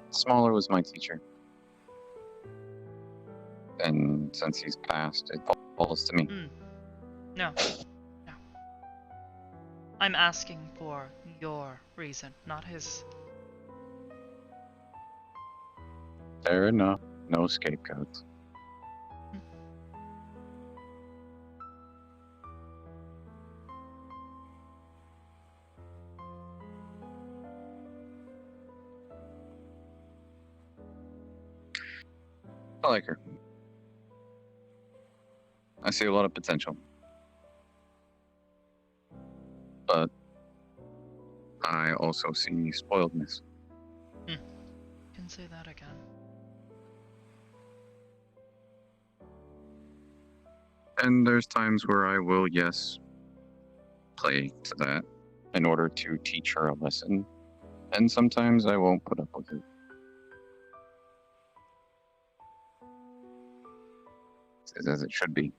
Smaller was my teacher. And since he's passed, it falls to me. No. I'm asking for your reason, not his. Fair enough. No scapegoats. I like her. I see a lot of potential. But I also see spoiledness. Can say that again. And there's times where I will, yes, play to that in order to teach her a lesson. And sometimes I won't put up with it. It's as it should be.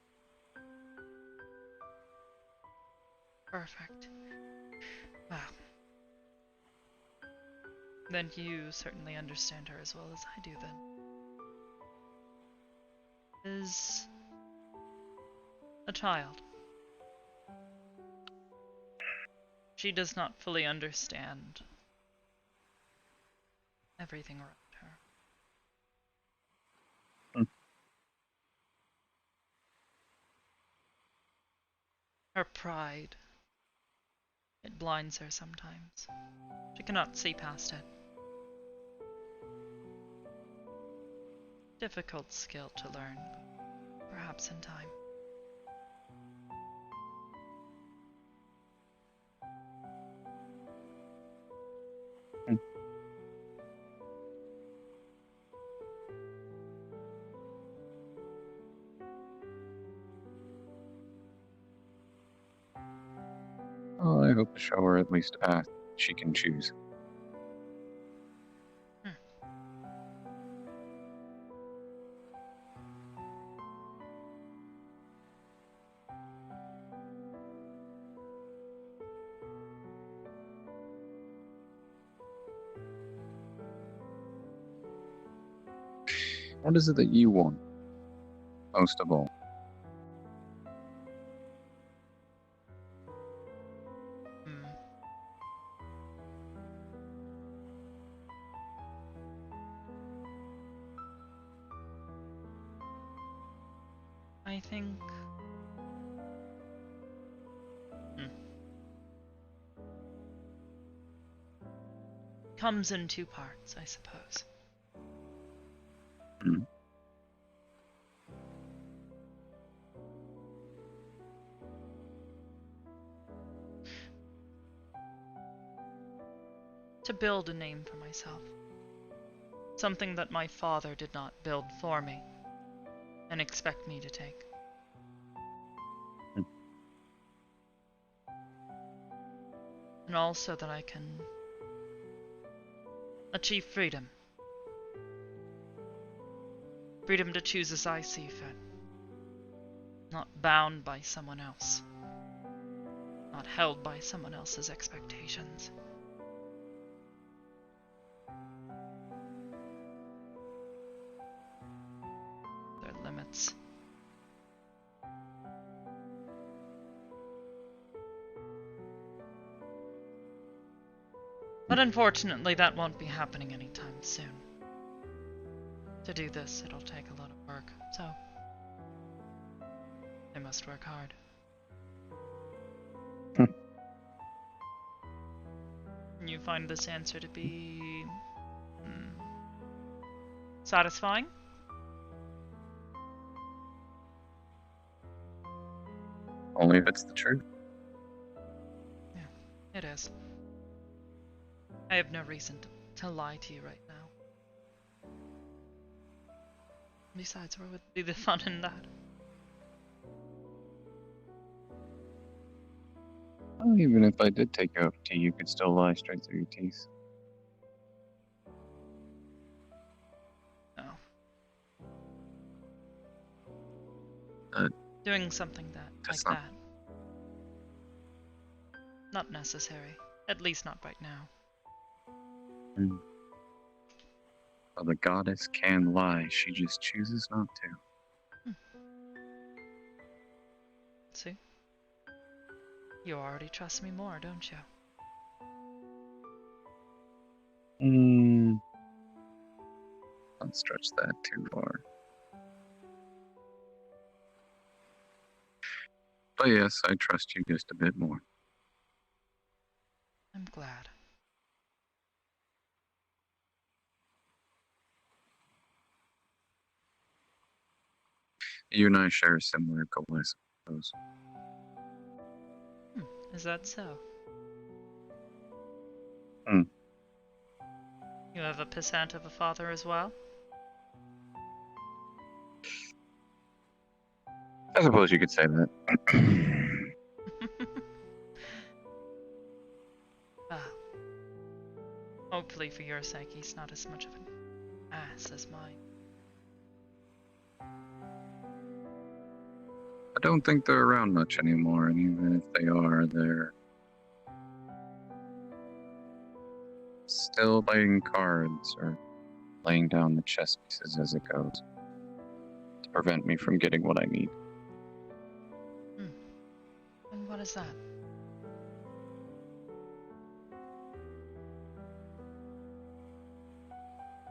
Perfect. Wow. Then you certainly understand her as well as I do then. Is a child. She does not fully understand everything around her. Her pride, it blinds her sometimes. She cannot see past it. Difficult skill to learn, perhaps in time. Oh, I hope to show her at least a path she can choose. What is it that you want, most of all? I think... Comes in two parts, I suppose. To build a name for myself. Something that my father did not build for me and expect me to take. And also that I can achieve freedom. Freedom to choose as I see fit. Not bound by someone else. Not held by someone else's expectations. Their limits. But unfortunately, that won't be happening anytime soon. To do this, it'll take a lot of work, so I must work hard. You find this answer to be... satisfying? Only if it's the truth. Yeah, it is. I have no reason to lie to you right now. Besides, where would be the fun in that? Well, even if I did take out tea, you could still lie straight through your teeth. No. Uh, Doing something like that. Not necessary. At least not right now. Well, the goddess can lie, she just chooses not to. See? You already trust me more, don't you? Don't stretch that too far. But yes, I trust you just a bit more. I'm glad. You and I share a similar goal, I suppose. Is that so? Hmm. You have a pissant of a father as well? I suppose you could say that. Well, hopefully for your sake he's not as much of an ass as mine. I don't think they're around much anymore, and even if they are, they're still playing cards or laying down the chess pieces as it goes to prevent me from getting what I need. And what is that?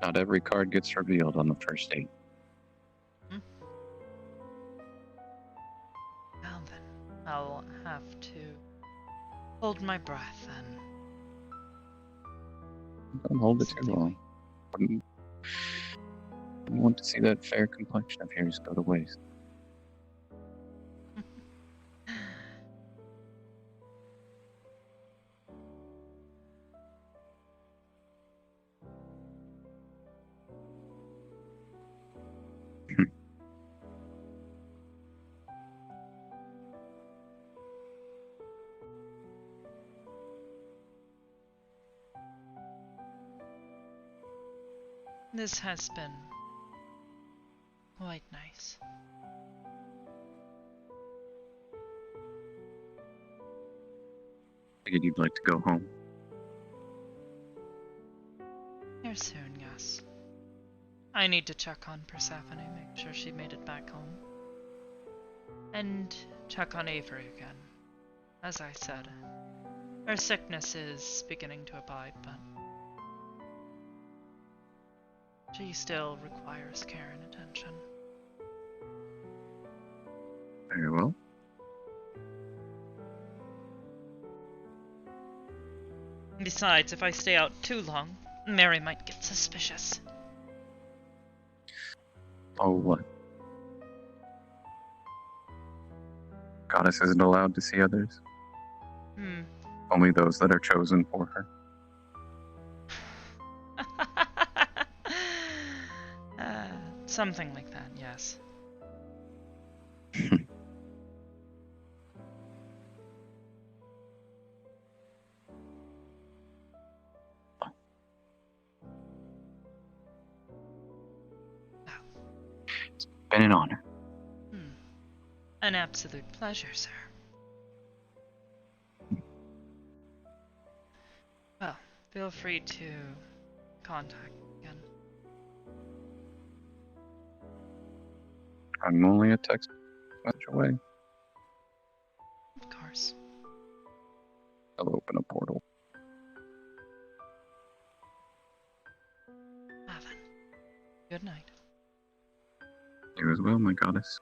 Not every card gets revealed on the first date. Now then, I'll have to hold my breath and... Don't hold it too long. Wouldn't want to see that fair complexion of yours go to waste. This has been quite nice. Figured you'd like to go home. Here soon, yes. I need to check on Persephone, make sure she made it back home. And check on Avery again. As I said, her sickness is beginning to abide, but she still requires care and attention. Very well. Besides, if I stay out too long, Mary might get suspicious. Oh, what? Goddess isn't allowed to see others. Only those that are chosen for her. Something like that, yes. It's been an honor. An absolute pleasure, sir. Well, feel free to contact me again. I'm only a text message away. Of course. I'll open a portal. Good night. You as well, my goddess.